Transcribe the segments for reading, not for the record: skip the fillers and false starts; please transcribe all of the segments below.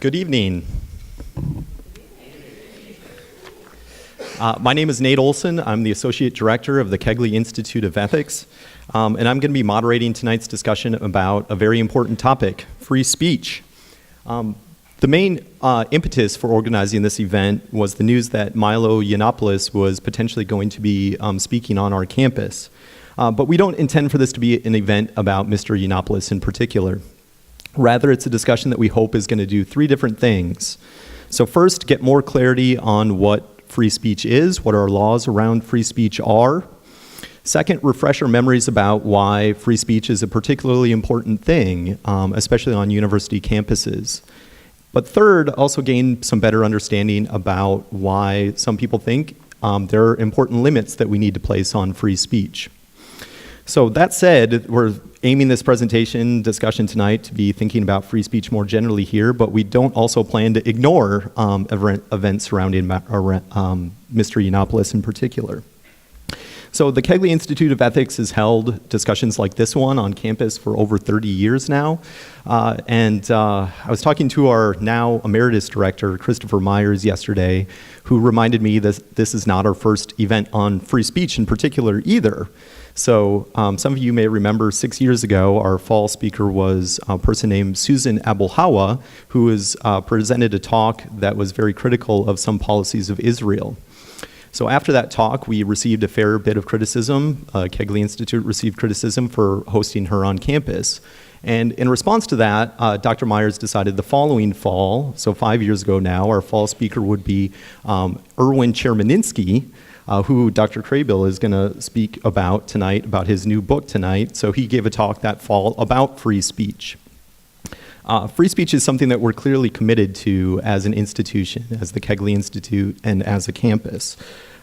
Good evening. My name is Nate Olson. I'm the Associate Director of the Kegley Institute of Ethics, and I'm going to be moderating tonight's discussion about a very important topic, free speech. The main impetus for organizing this event was the news that Milo Yiannopoulos was potentially going to be speaking on our campus. But we don't intend for this to be an event about Mr. Yiannopoulos in particular. Rather, it's a discussion that we hope is going to do three different things. So first, get more clarity on what free speech is, what our laws around free speech are. Second, refresh our memories about why free speech is a particularly important thing, especially on university campuses. But third, also gain some better understanding about why some people think there are important limits that we need to place on free speech. So that said, we're aiming this presentation discussion tonight to be thinking about free speech more generally here, but we don't also plan to ignore events surrounding Mr. Yiannopoulos in particular. So the Kegley Institute of Ethics has held discussions like this one on campus for over 30 years now. I was talking to our now emeritus director, Christopher Myers, yesterday, who reminded me that this is not our first event on free speech in particular either. So some of you may remember 6 years ago, our fall speaker was a person named Susan Abulhawa, who has presented a talk that was very critical of some policies of Israel. So after that talk, we received a fair bit of criticism. Kegley Institute received criticism for hosting her on campus. And in response to that, Dr. Myers decided the following fall, so 5 years ago now, our fall speaker would be Erwin Chermaninsky, who Dr. Craybill is going to speak about tonight, about his new book tonight. So he gave a talk that fall about free speech. Free speech is something that we're clearly committed to as an institution, as the Kegley Institute, and as a campus.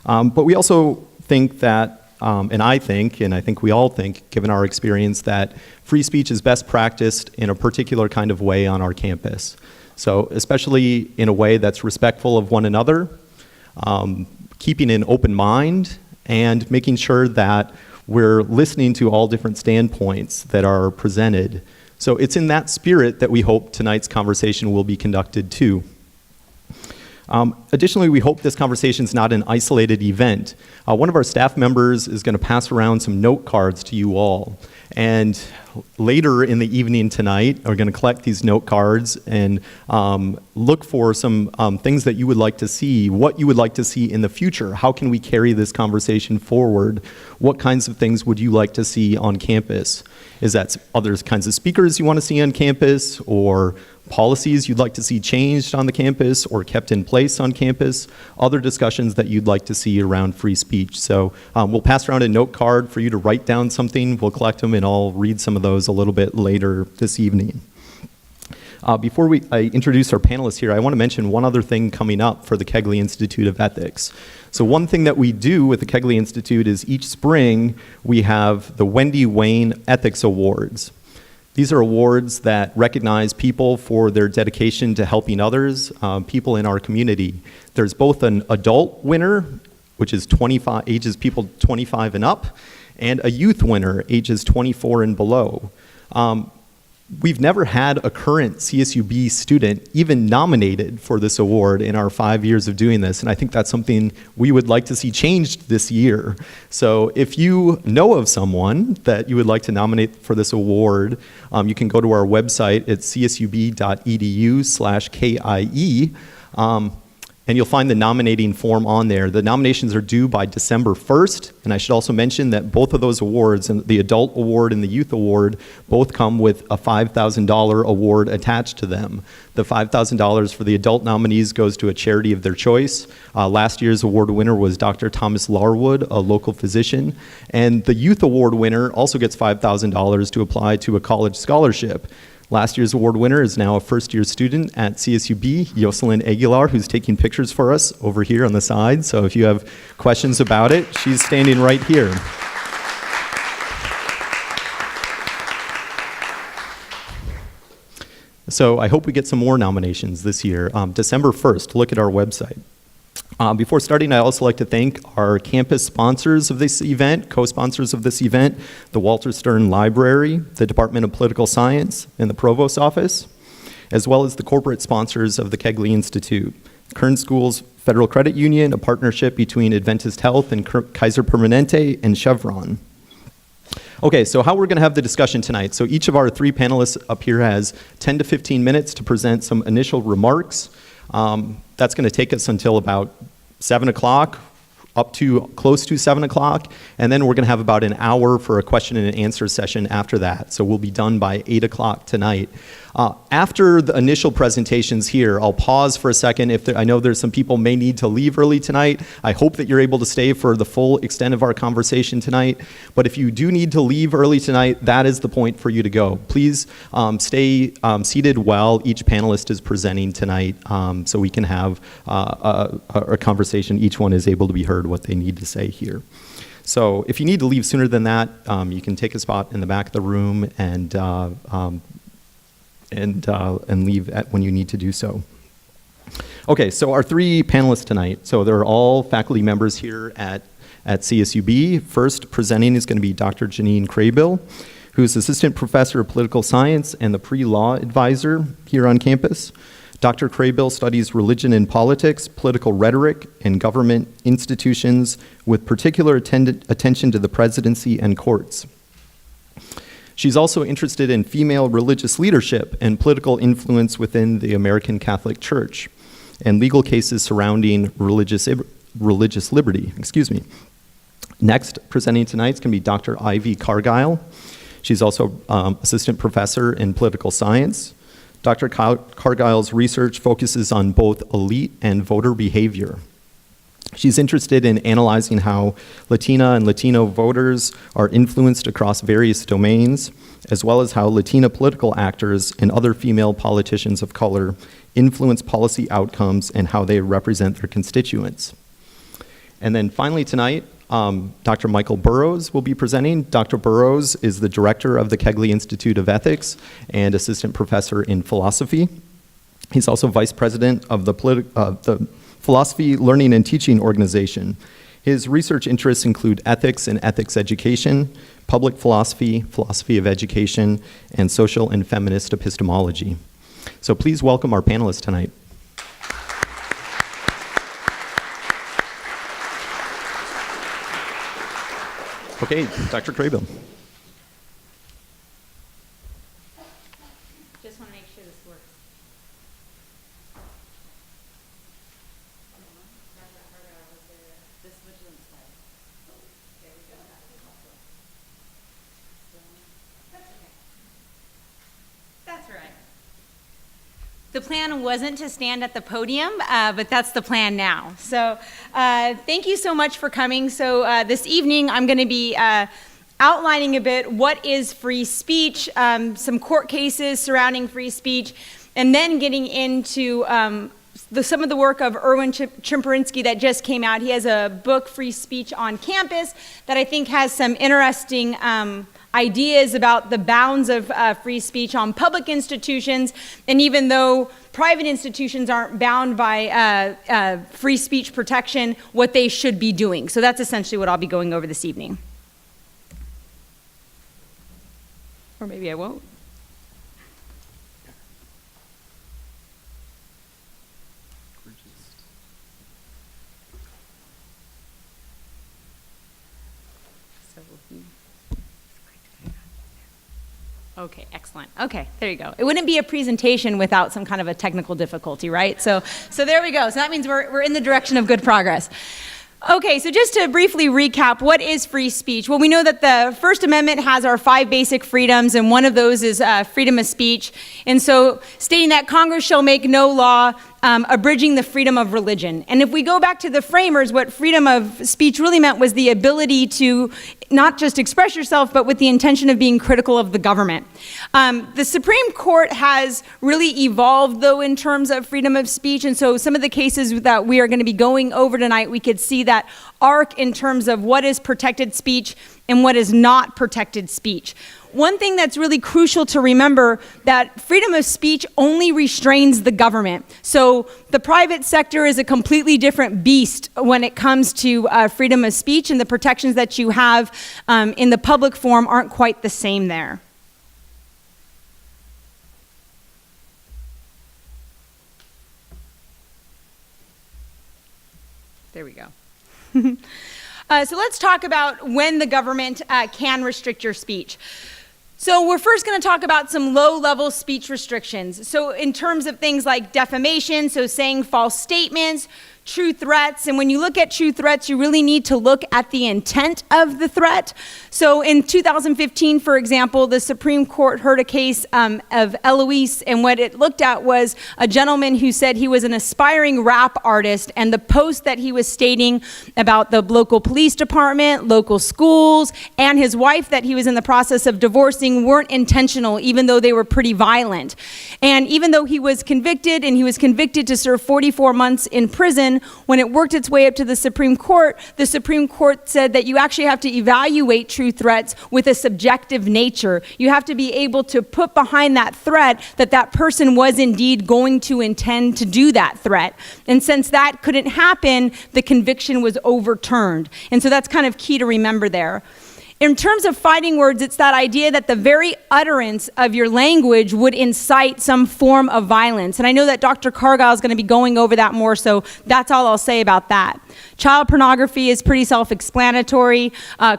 But we also think that, and I think we all think, given our experience, that free speech is best practiced in a particular kind of way on our campus. So especially in a way that's respectful of one another, keeping an open mind, and making sure that we're listening to all different standpoints that are presented. So it's in that spirit that we hope tonight's conversation will be conducted too. Additionally, we hope this conversation is not an isolated event. One of our staff members is going to pass around some note cards to you all. And later in the evening tonight, we're going to collect these note cards and look for some things that you would like to see, what you would like to see in the future. How can we carry this conversation forward? What kinds of things would you like to see on campus? Is that other kinds of speakers you want to see on campus, or policies you'd like to see changed on the campus or kept in place on campus, other discussions that you'd like to see around free speech. So we'll pass around a note card for you to write down something. We'll collect them and I'll read some of those a little bit later this evening. Before I introduce our panelists here, I want to mention one other thing coming up for the Kegley Institute of Ethics. So one thing that we do with the Kegley Institute is each spring we have the Wendy Wayne Ethics Awards. These are awards that recognize people for their dedication to helping others, people in our community. There's both an adult winner, which is ages people 25 and up, and a youth winner, ages 24 and below. We've never had a current CSUB student even nominated for this award in our 5 years of doing this, and I think that's something we would like to see changed this year. So if you know of someone that you would like to nominate for this award, you can go to our website at csub.edu/KIE, and you'll find the nominating form on there. The nominations are due by December 1st, and I should also mention that both of those awards, the adult award and the youth award, both come with a $5,000 award attached to them. The $5,000 for the adult nominees goes to a charity of their choice. Last year's award winner was Dr. Thomas Larwood, a local physician, and the youth award winner also gets $5,000 to apply to a college scholarship. Last year's award winner is now a first-year student at CSUB, Jocelyn Aguilar, who's taking pictures for us over here on the side. So if you have questions about it, she's standing right here. So I hope we get some more nominations this year. December 1st, look at our website. Before starting, I'd also like to thank our campus sponsors of this event, co-sponsors of this event, the Walter Stern Library, the Department of Political Science, and the Provost's Office. as well as the corporate sponsors of the Kegley Institute. Kern School's Federal Credit Union, a partnership between Adventist Health and Kaiser Permanente and Chevron. Okay, so how we're going to have the discussion tonight. So each of our three panelists up here has 10 to 15 minutes to present some initial remarks. That's going to take us until about 7 o'clock, up to close to 7 o'clock, and then we're going to have about an hour for a question and answer session after that. So we'll be done by 8 o'clock tonight. After the initial presentations here, I'll pause for a second. I know there's some people may need to leave early tonight. I hope that you're able to stay for the full extent of our conversation tonight. But if you do need to leave early tonight, that is the point for you to go. Please stay seated while each panelist is presenting tonight, so we can have a conversation. Each one is able to be heard what they need to say here. So if you need to leave sooner than that, you can take a spot in the back of the room and leave when you need to do so. Okay, so our three panelists tonight. So they're all faculty members here at CSUB. First presenting is going to be Dr. Janine Craybill, who's Assistant Professor of Political Science and the Pre-Law Advisor here on campus. Dr. Craybill studies religion and politics, political rhetoric, and government institutions with particular attention to the presidency and courts. She's also interested in female religious leadership and political influence within the American Catholic Church and legal cases surrounding religious liberty. Next, presenting tonight is going to be Dr. Ivy Cargile. She's also assistant professor in political science. Dr. Cargile's research focuses on both elite and voter behavior. She's interested in analyzing how Latina and Latino voters are influenced across various domains, as well as how Latina political actors and other female politicians of color influence policy outcomes and how they represent their constituents. And then finally tonight, Dr. Michael Burrows will be presenting. Dr. Burrows is the director of the Kegley Institute of Ethics and assistant professor in philosophy. He's also vice president of the Philosophy Learning and Teaching Organization. His research interests include ethics and ethics education, public philosophy, philosophy of education, and social and feminist epistemology. So please welcome our panelists tonight. Okay, Dr. Craybill. Just want to make sure this works. This vigilant slide. There we go. That's okay. That's all right. The plan wasn't to stand at the podium, but that's the plan now. So thank you so much for coming. So this evening I'm going to be outlining a bit what is free speech, some court cases surrounding free speech, and then getting into some of the work of Erwin Chemerinsky that just came out. He has a book, Free Speech on Campus, that I think has some interesting ideas about the bounds of free speech on public institutions, and even though private institutions aren't bound by free speech protection, what they should be doing. So that's essentially what I'll be going over this evening. Or maybe I won't. Okay, excellent. Okay, there you go. It wouldn't be a presentation without some kind of a technical difficulty, right? So there we go. So that means we're in the direction of good progress. Okay, so just to briefly recap, what is free speech? Well, we know that the First Amendment has our 5 basic freedoms, and one of those is freedom of speech. And so stating that Congress shall make no law abridging the freedom of religion. And if we go back to the framers, what freedom of speech really meant was the ability to not just express yourself, but with the intention of being critical of the government. The Supreme Court has really evolved, though, in terms of freedom of speech. And so some of the cases that we are going to be going over tonight, we could see that arc in terms of what is protected speech and what is not protected speech. One thing that's really crucial to remember, that freedom of speech only restrains the government. So the private sector is a completely different beast when it comes to freedom of speech, and the protections that you have in the public forum aren't quite the same there. There we go. So let's talk about when the government can restrict your speech. So we're first going to talk about some low-level speech restrictions. So in terms of things like defamation, so saying false statements, true threats, and when you look at true threats, you really need to look at the intent of the threat. So in 2015, for example, the Supreme Court heard a case of Eloise, and what it looked at was a gentleman who said he was an aspiring rap artist, and the post that he was stating about the local police department, local schools, and his wife that he was in the process of divorcing weren't intentional, even though they were pretty violent. And even though he was convicted, and he was convicted to serve 44 months in prison, when it worked its way up to the Supreme Court said that you actually have to evaluate true threats with a subjective nature. You have to be able to put behind that threat that that person was indeed going to intend to do that threat. And since that couldn't happen, the conviction was overturned. And so that's kind of key to remember there. In terms of fighting words, it's that idea that the very utterance of your language would incite some form of violence. And I know that Dr. Cargile is going to be going over that more, so that's all I'll say about that. Child pornography is pretty self-explanatory,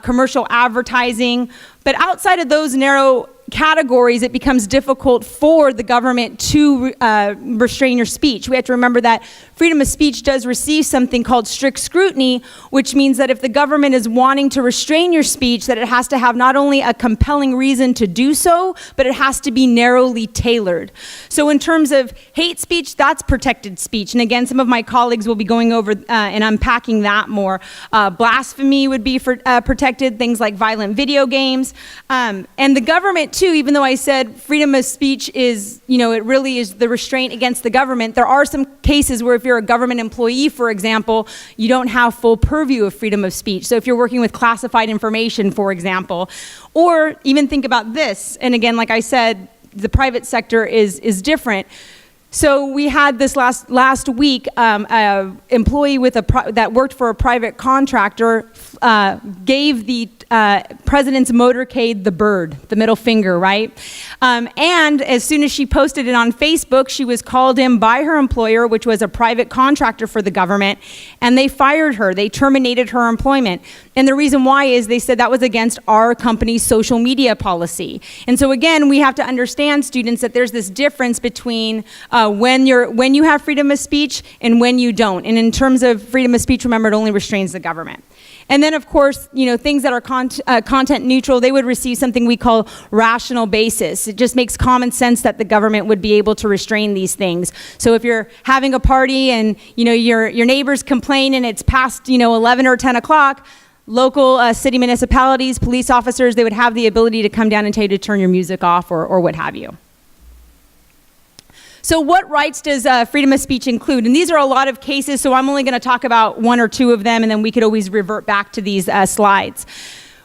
commercial advertising, but outside of those narrow categories, it becomes difficult for the government to restrain your speech. We have to remember that freedom of speech does receive something called strict scrutiny, which means that if the government is wanting to restrain your speech, that it has to have not only a compelling reason to do so, but it has to be narrowly tailored. So in terms of hate speech, that's protected speech. And again, some of my colleagues will be going over and unpacking that more. Blasphemy would be protected, things like violent video games. And the government too, even though I said freedom of speech is, it really is the restraint against the government, there are some cases where if you're a government employee, for example, you don't have full purview of freedom of speech. So if you're working with classified information, for example, or even think about this, and again, like I said, the private sector is different. So we had this last week, an employee that worked for a private contractor gave the president's motorcade the bird, the middle finger, right? And as soon as she posted it on Facebook, she was called in by her employer, which was a private contractor for the government, and they fired her. They terminated her employment. And the reason why is they said that was against our company's social media policy. And so again, we have to understand, students, that there's this difference between when you have freedom of speech and when you don't. And in terms of freedom of speech, remember, it only restrains the government. And then, of course, things that are content neutral, they would receive something we call rational basis. It just makes common sense that the government would be able to restrain these things. So if you're having a party and your neighbors complain and it's past 11 or 10 o'clock, local city municipalities, police officers, they would have the ability to come down and tell you to turn your music off or what have you. So what rights does freedom of speech include? And these are a lot of cases, so I'm only going to talk about one or two of them, and then we could always revert back to these slides.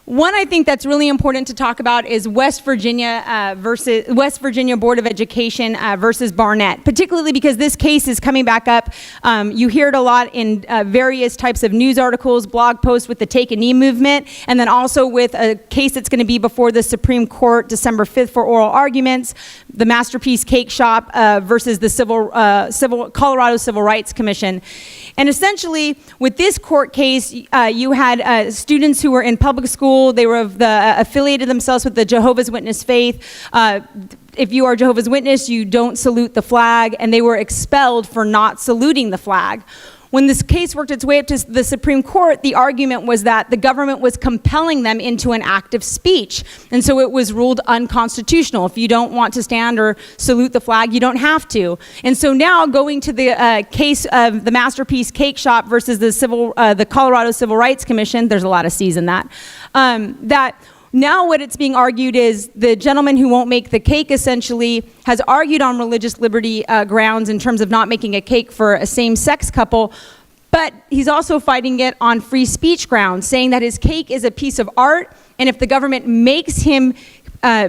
One I think that's really important to talk about is West Virginia Board of Education versus Barnett, particularly because this case is coming back up. You hear it a lot in various types of news articles, blog posts with the Take a Knee movement, and then also with a case that's going to be before the Supreme Court December 5th for oral arguments, the Masterpiece Cake Shop versus the Colorado Civil Rights Commission. And essentially, with this court case, you had students who were in public school. They were affiliated themselves with the Jehovah's Witness faith. If you are Jehovah's Witness, you don't salute the flag, and they were expelled for not saluting the flag. When this case worked its way up to the Supreme Court, the argument was that the government was compelling them into an act of speech, and so it was ruled unconstitutional. If you don't want to stand or salute the flag, you don't have to. And so now, going to the case of the Masterpiece Cake Shop versus the Colorado Civil Rights Commission, there's a lot of C's in that, now what it's being argued is the gentleman who won't make the cake essentially has argued on religious liberty grounds in terms of not making a cake for a same-sex couple, but he's also fighting it on free speech grounds, saying that his cake is a piece of art, and if the government makes him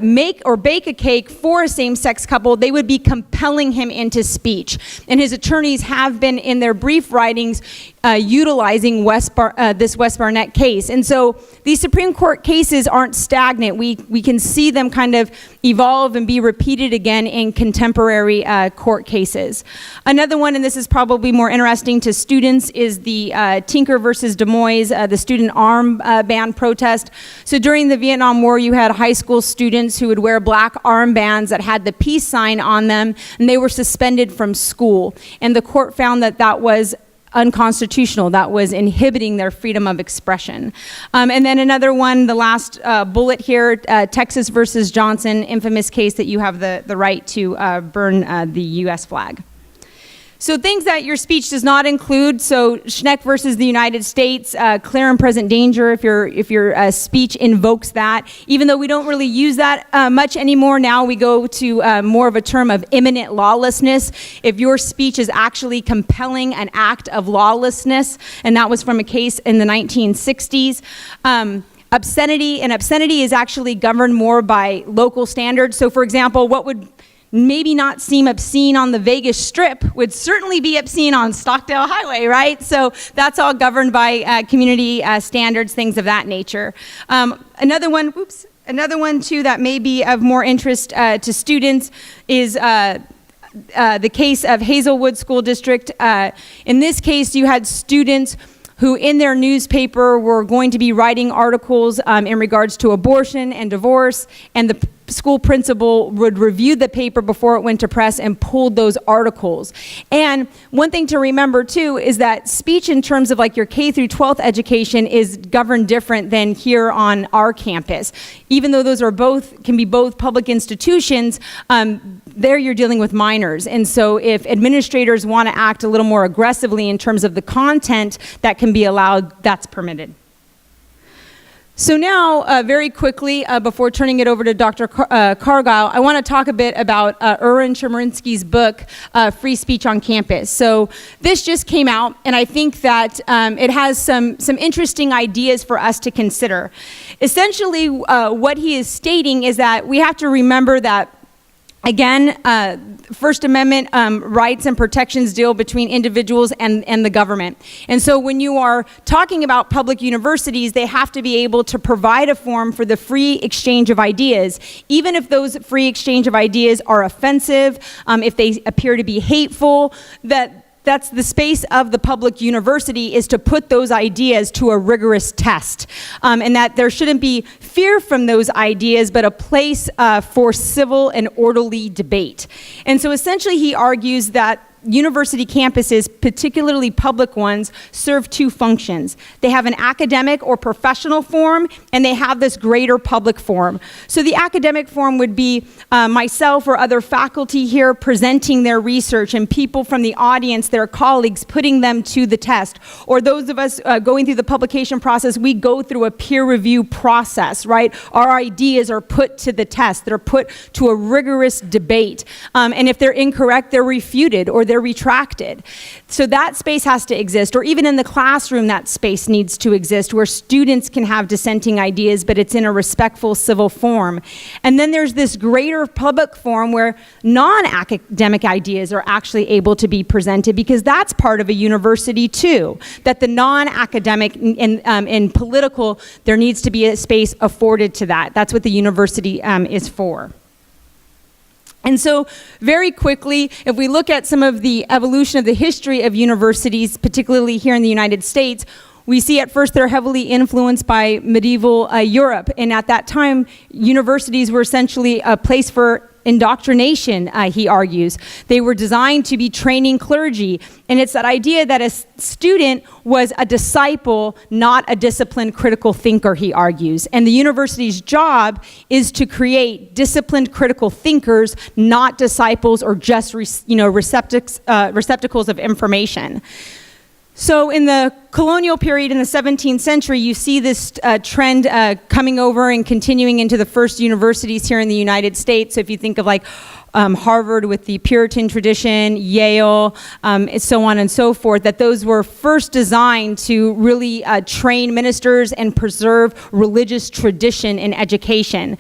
make or bake a cake for a same-sex couple, they would be compelling him into speech. And his attorneys have been, in their brief writings, utilizing this West Barnett case. And so these Supreme Court cases aren't stagnant. We can see them kind of evolve and be repeated again in contemporary court cases. Another one, and this is probably more interesting to students, is the Tinker versus Des Moines, the student armband protest. So during the Vietnam War, you had high school students who would wear black armbands that had the peace sign on them, and they were suspended from school. And the court found that that was unconstitutional, that was inhibiting their freedom of expression. And then another one, the last bullet here, Texas versus Johnson, infamous case that you have the right to burn the US flag. So things that your speech does not include, so Schneck versus the United States, clear and present danger if your speech invokes that. Even though we don't really use that much anymore, now we go to more of a term of imminent lawlessness. If your speech is actually compelling an act of lawlessness, and that was from a case in the 1960s. Obscenity, and obscenity is actually governed more by local standards. So for example, what would maybe not seem obscene on the Vegas Strip would certainly be obscene on Stockdale Highway, right? So that's all governed by community standards, things of that nature. Another one too that may be of more interest to students is the case of Hazelwood School District. In this case, you had students who in their newspaper were going to be writing articles in regards to abortion and divorce, and the school principal would review the paper before it went to press and pulled those articles. And one thing to remember too is that speech in terms of like your K through 12th education is governed different than here on our campus. Even though those are can be both public institutions, there you're dealing with minors. And so if administrators want to act a little more aggressively in terms of the content that can be allowed, that's permitted. So now, very quickly, before turning it over to Dr. Cargile, I want to talk a bit about Erwin Chemerinsky's book, Free Speech on Campus. So this just came out, and I think that it has some interesting ideas for us to consider. Essentially, what he is stating is that we have to remember that, again, First Amendment rights and protections deal between individuals and the government. And so when you are talking about public universities, they have to be able to provide a forum for the free exchange of ideas, even if those free exchange of ideas are offensive, if they appear to be hateful, that's the space of the public university, is to put those ideas to a rigorous test. And that there shouldn't be fear from those ideas, but a place for civil and orderly debate. And so essentially he argues that university campuses, particularly public ones, serve two functions. They have an academic or professional forum, and they have this greater public forum. So the academic forum would be myself or other faculty here presenting their research, and people from the audience, their colleagues, putting them to the test. Or those of us going through the publication process, we go through a peer review process, right? Our ideas are put to the test. They're put to a rigorous debate. And if they're incorrect, they're refuted or they're retracted. So that space has to exist, or even in the classroom, that space needs to exist where students can have dissenting ideas, but it's in a respectful civil form. And then there's this greater public forum where non-academic ideas are actually able to be presented, because that's part of a university too, that the non-academic and political, there needs to be a space afforded to that. That's what the university is for. And so very quickly, if we look at some of the evolution of the history of universities, particularly here in the United States, we see at first they're heavily influenced by medieval Europe. And at that time, universities were essentially a place for indoctrination, he argues. They were designed to be training clergy. And it's that idea that a student was a disciple, not a disciplined critical thinker, he argues. And the university's job is to create disciplined critical thinkers, not disciples or just receptacles of information. So in the colonial period in the 17th century, you see this trend coming over and continuing into the first universities here in the United States. So if you think of like Harvard with the Puritan tradition, Yale, so on and so forth, that those were first designed to really train ministers and preserve religious tradition in education.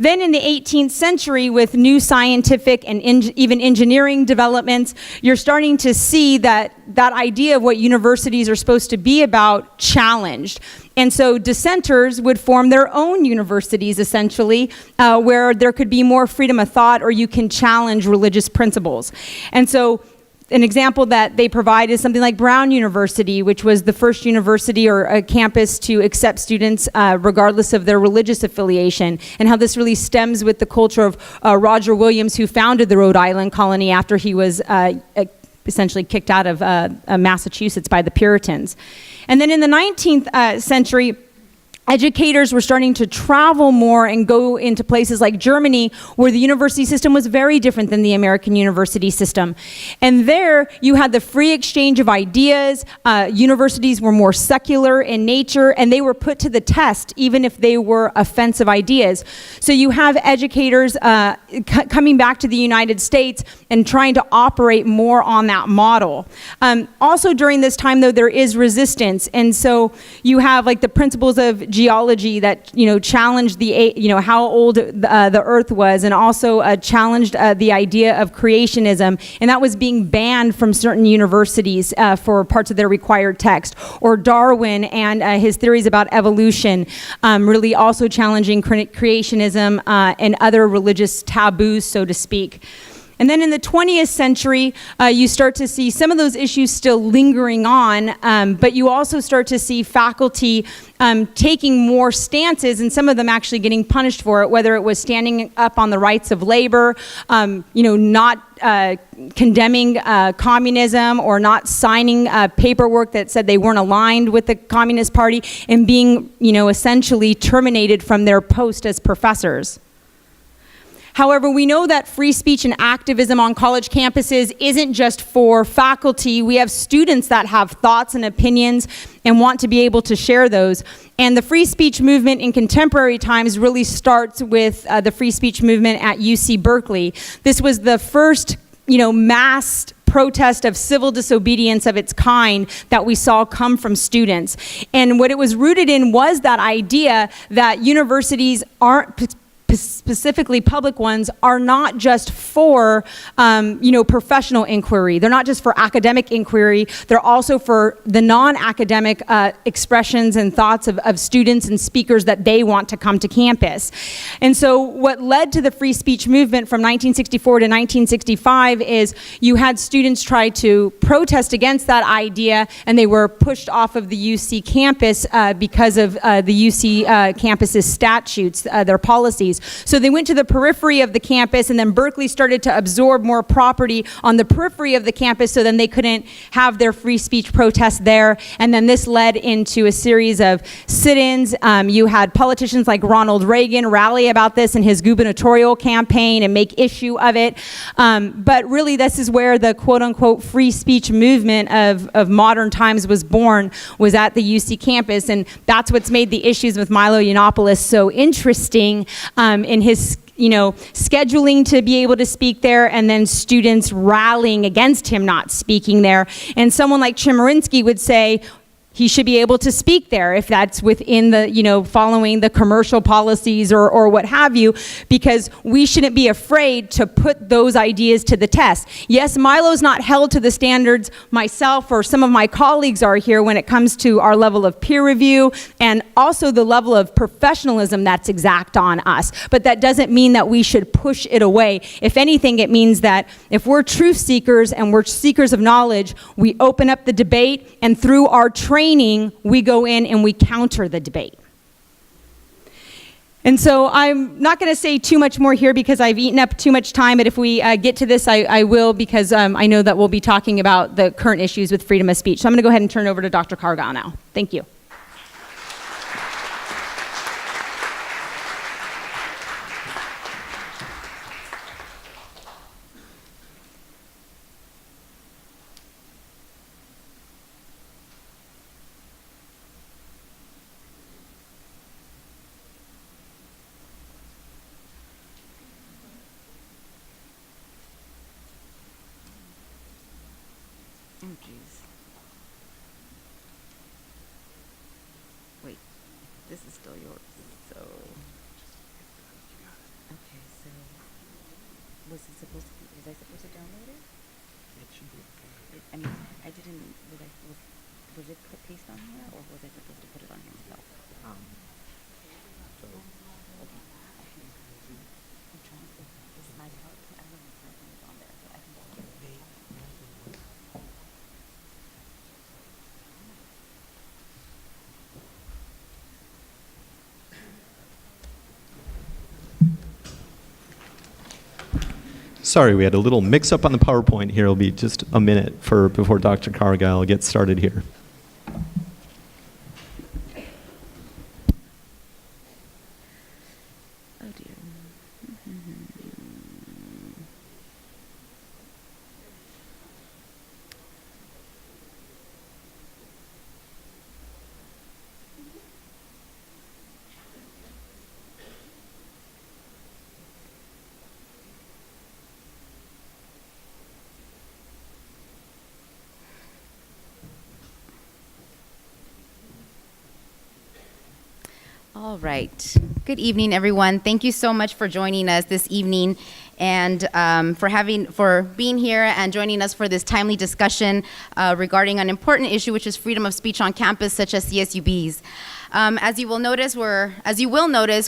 Then in the 18th century, with new scientific and even engineering developments, you're starting to see that idea of what universities are supposed to be about challenged. And so dissenters would form their own universities, essentially, where there could be more freedom of thought, or you can challenge religious principles. And so an example that they provide is something like Brown University, which was the first university or a campus to accept students regardless of their religious affiliation, and how this really stems with the culture of Roger Williams, who founded the Rhode Island colony after he was essentially kicked out of Massachusetts by the Puritans. And then in the 19th century, educators were starting to travel more and go into places like Germany, where the university system was very different than the American university system. And there you had the free exchange of ideas. Universities were more secular in nature, and they were put to the test even if they were offensive ideas. So you have educators coming back to the United States and trying to operate more on that model. Also during this time, though, there is resistance. And so you have like the principles of geology that, challenged how old the earth was, and also challenged the idea of creationism, and that was being banned from certain universities for parts of their required text. Or Darwin and his theories about evolution, really also challenging creationism and other religious taboos, so to speak. And then in the 20th century, you start to see some of those issues still lingering on, but you also start to see faculty taking more stances, and some of them actually getting punished for it, whether it was standing up on the rights of labor, not condemning communism, or not signing paperwork that said they weren't aligned with the Communist Party, and being, essentially terminated from their post as professors. However, we know that free speech and activism on college campuses isn't just for faculty. We have students that have thoughts and opinions and want to be able to share those. And the free speech movement in contemporary times really starts with the free speech movement at UC Berkeley. This was the first, mass protest of civil disobedience of its kind that we saw come from students. And what it was rooted in was that idea that universities aren't, specifically public ones, are not just for professional inquiry. They're not just for academic inquiry. They're also for the non-academic expressions and thoughts of students and speakers that they want to come to campus. And so what led to the free speech movement from 1964 to 1965 is you had students try to protest against that idea, and they were pushed off of the UC campus because of the UC campus's statutes, their policies. So they went to the periphery of the campus, and then Berkeley started to absorb more property on the periphery of the campus, so then they couldn't have their free speech protests there. And then this led into a series of sit-ins. You had politicians like Ronald Reagan rally about this in his gubernatorial campaign and make issue of it. But really, this is where the quote-unquote free speech movement of modern times was born, was at the UC campus. And that's what's made the issues with Milo Yiannopoulos so interesting, in his scheduling to be able to speak there, and then students rallying against him not speaking there. And someone like Chemerinsky would say he should be able to speak there if that's within the, following the commercial policies or what have you, because we shouldn't be afraid to put those ideas to the test. Yes, Milo's not held to the standards myself or some of my colleagues are here when it comes to our level of peer review and also the level of professionalism that's exact on us. But that doesn't mean that we should push it away. If anything, it means that if we're truth seekers and we're seekers of knowledge, we open up the debate, and through our training, we go in and we counter the debate. And so I'm not going to say too much more here because I've eaten up too much time, but if we get to this, I will, because I know that we'll be talking about the current issues with freedom of speech. So I'm going to go ahead and turn it over to Dr. Cargyle now. Thank you. Oh, jeez. Wait, this is still yours, so. Was it supposed to be, was I supposed to download it? It should be okay. I mean, I didn't, was it put paste on here, or was I supposed to put it on here myself? So, I'm trying to, this is my PowerPoint, I don't know if my PowerPoint is on there, but I can just get it. Sorry, we had a little mix-up on the PowerPoint here. It'll be just a minute before Dr. Cargile gets started here. Oh dear. All right. Good evening, everyone. Thank you so much for joining us this evening and for being here and joining us for this timely discussion regarding an important issue, which is freedom of speech on campus, such as CSUBs. As you will notice,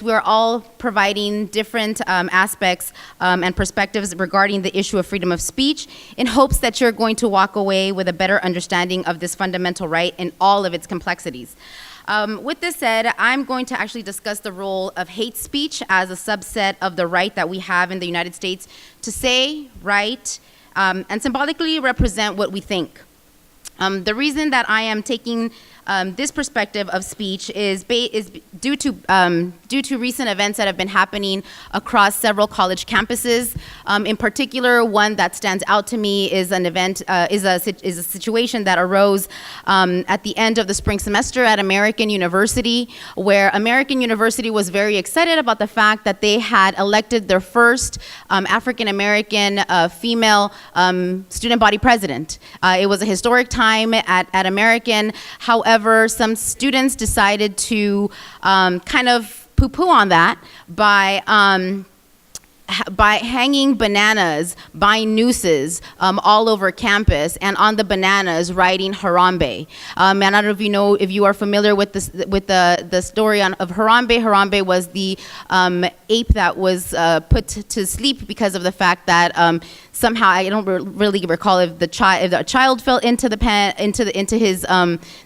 we're all providing different aspects and perspectives regarding the issue of freedom of speech in hopes that you're going to walk away with a better understanding of this fundamental right in all of its complexities. With this said, I'm going to actually discuss the role of hate speech as a subset of the right that we have in the United States to say, write, and symbolically represent what we think. The reason that I am taking this perspective of speech is due to recent events that have been happening across several college campuses. In particular, one that stands out to me is a situation that arose at the end of the spring semester at American University, where American University was very excited about the fact that they had elected their first African American female student body president. It was a historic time at American. However, some students decided to kind of poo-poo on that by hanging bananas by nooses all over campus, and on the bananas writing Harambe. And I don't know if you are familiar with the story of Harambe. Harambe was the ape that was put to sleep because of the fact that somehow, I don't really recall if the child fell into the pen, into his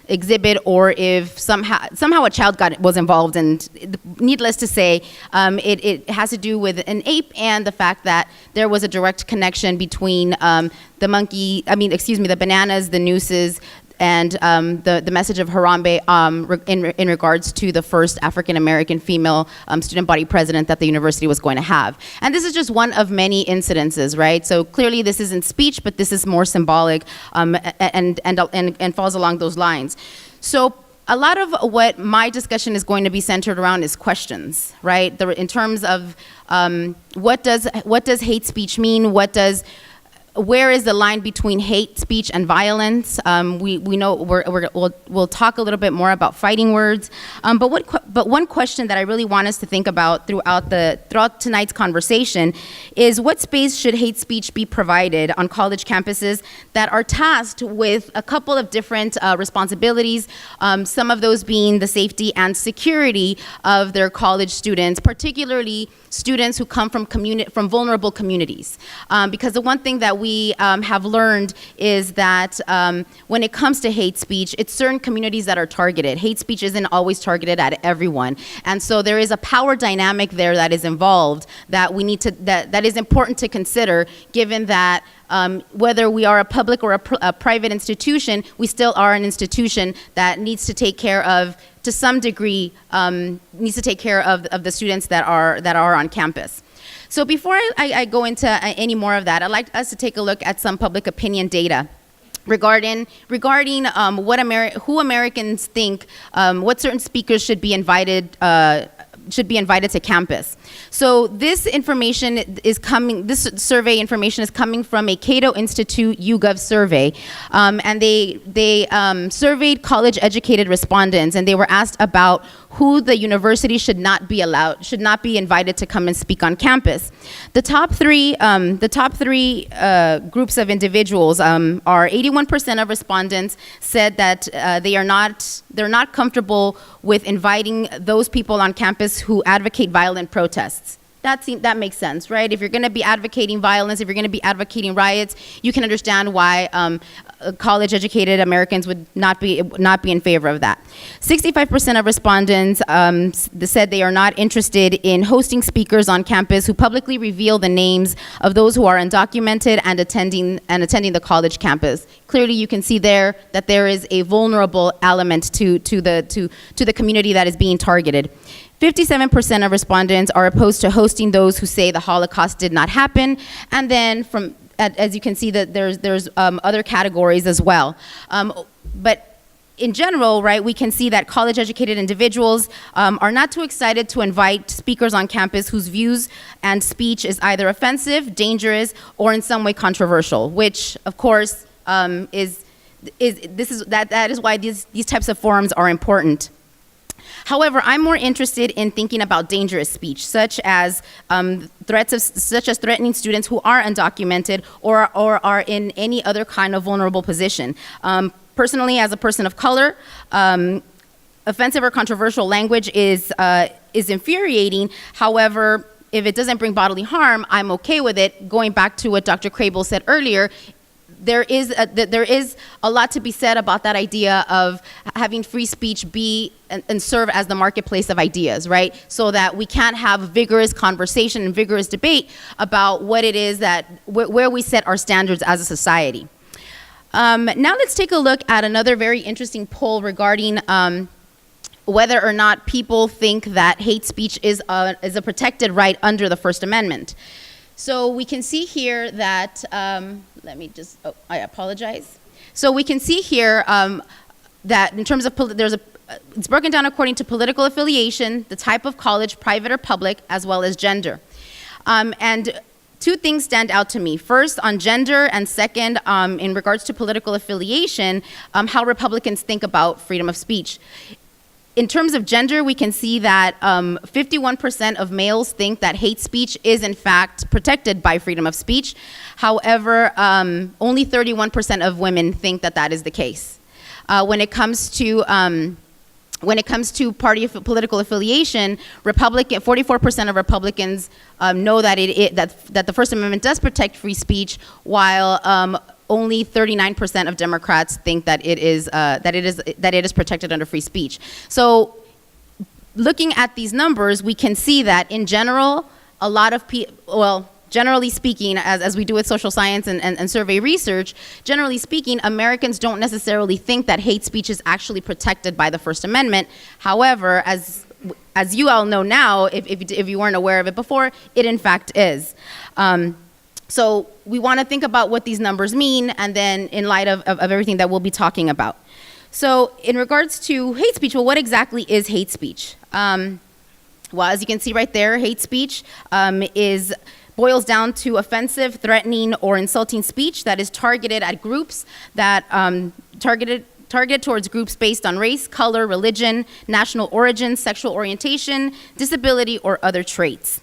exhibit, or if somehow a child was involved. And needless to say, it has to do with an ape and the fact that there was a direct connection between the bananas, the nooses, and the message of Harambe in regards to the first African-American female student body president that the university was going to have. And this is just one of many incidences, right? So clearly this isn't speech, but this is more symbolic and falls along those lines. So a lot of what my discussion is going to be centered around is questions, right? In terms of what does hate speech mean? Where is the line between hate speech and violence? We know we'll talk a little bit more about fighting words. But one question that I really want us to think about throughout tonight's conversation is, what space should hate speech be provided on college campuses that are tasked with a couple of different responsibilities, some of those being the safety and security of their college students, particularly students who come from vulnerable communities. Because the one thing that we have learned is that when it comes to hate speech, it's certain communities that are targeted. Hate speech isn't always targeted at everyone. And so there is a power dynamic there that is involved that that is important to consider, given that whether we are a public or a private institution, we still are an institution that needs to take care of, to some degree, needs to take care of the students that are on campus. So before I go into any more of that, I'd like us to take a look at some public opinion data regarding who Americans think, what certain speakers should be invited should be invited to campus. So this information is coming, this survey information is coming from a Cato Institute YouGov survey. And they surveyed college-educated respondents, and they were asked about who the university should not be invited to come and speak on campus. The top three groups of individuals are 81% of respondents said that they're not comfortable with inviting those people on campus who advocate violent protests. That makes sense, right? If you're going to be advocating violence, if you're going to be advocating riots, you can understand why college-educated Americans would not be in favor of that. 65% of respondents said they are not interested in hosting speakers on campus who publicly reveal the names of those who are undocumented and attending the college campus. Clearly, you can see there that there is a vulnerable element to the community that is being targeted. 57% of respondents are opposed to hosting those who say the Holocaust did not happen, and then as you can see, that there's other categories as well. But in general, right, we can see that college-educated individuals are not too excited to invite speakers on campus whose views and speech is either offensive, dangerous, or in some way controversial, which, of course, that is why these types of forums are important. However, I'm more interested in thinking about dangerous speech, such as threatening students who are undocumented or are in any other kind of vulnerable position. Personally, as a person of color, offensive or controversial language is infuriating. However, if it doesn't bring bodily harm, I'm okay with it. Going back to what Dr. Crable said earlier, there is a lot to be said about that idea of having free speech be and serve as the marketplace of ideas, right? So that we can't have vigorous conversation and vigorous debate about what it is where we set our standards as a society. Now let's take a look at another very interesting poll regarding whether or not people think that hate speech is a protected right under the First Amendment. So we can see here that, I apologize. So we can see here that in terms of, it's broken down according to political affiliation, the type of college, private or public, as well as gender. And two things stand out to me. First, on gender, and second, in regards to political affiliation, how Republicans think about freedom of speech. In terms of gender, we can see that 51% of males think that hate speech is in fact protected by freedom of speech. However, only 31% of women think that that is the case. When it comes to political affiliation, 44% of Republicans know that that the First Amendment does protect free speech, while only 39% of Democrats think that it is protected under free speech. So, looking at these numbers, we can see that in general, a lot of people, generally speaking, as we do with social science and survey research, generally speaking, Americans don't necessarily think that hate speech is actually protected by the First Amendment. However, as you all know now, if you weren't aware of it before, it in fact is. So we want to think about what these numbers mean, and then in light of everything that we'll be talking about. So in regards to hate speech, well, what exactly is hate speech? Well, as you can see right there, hate speech boils down to offensive, threatening, or insulting speech that is targeted at groups that targeted towards groups based on race, color, religion, national origin, sexual orientation, disability, or other traits.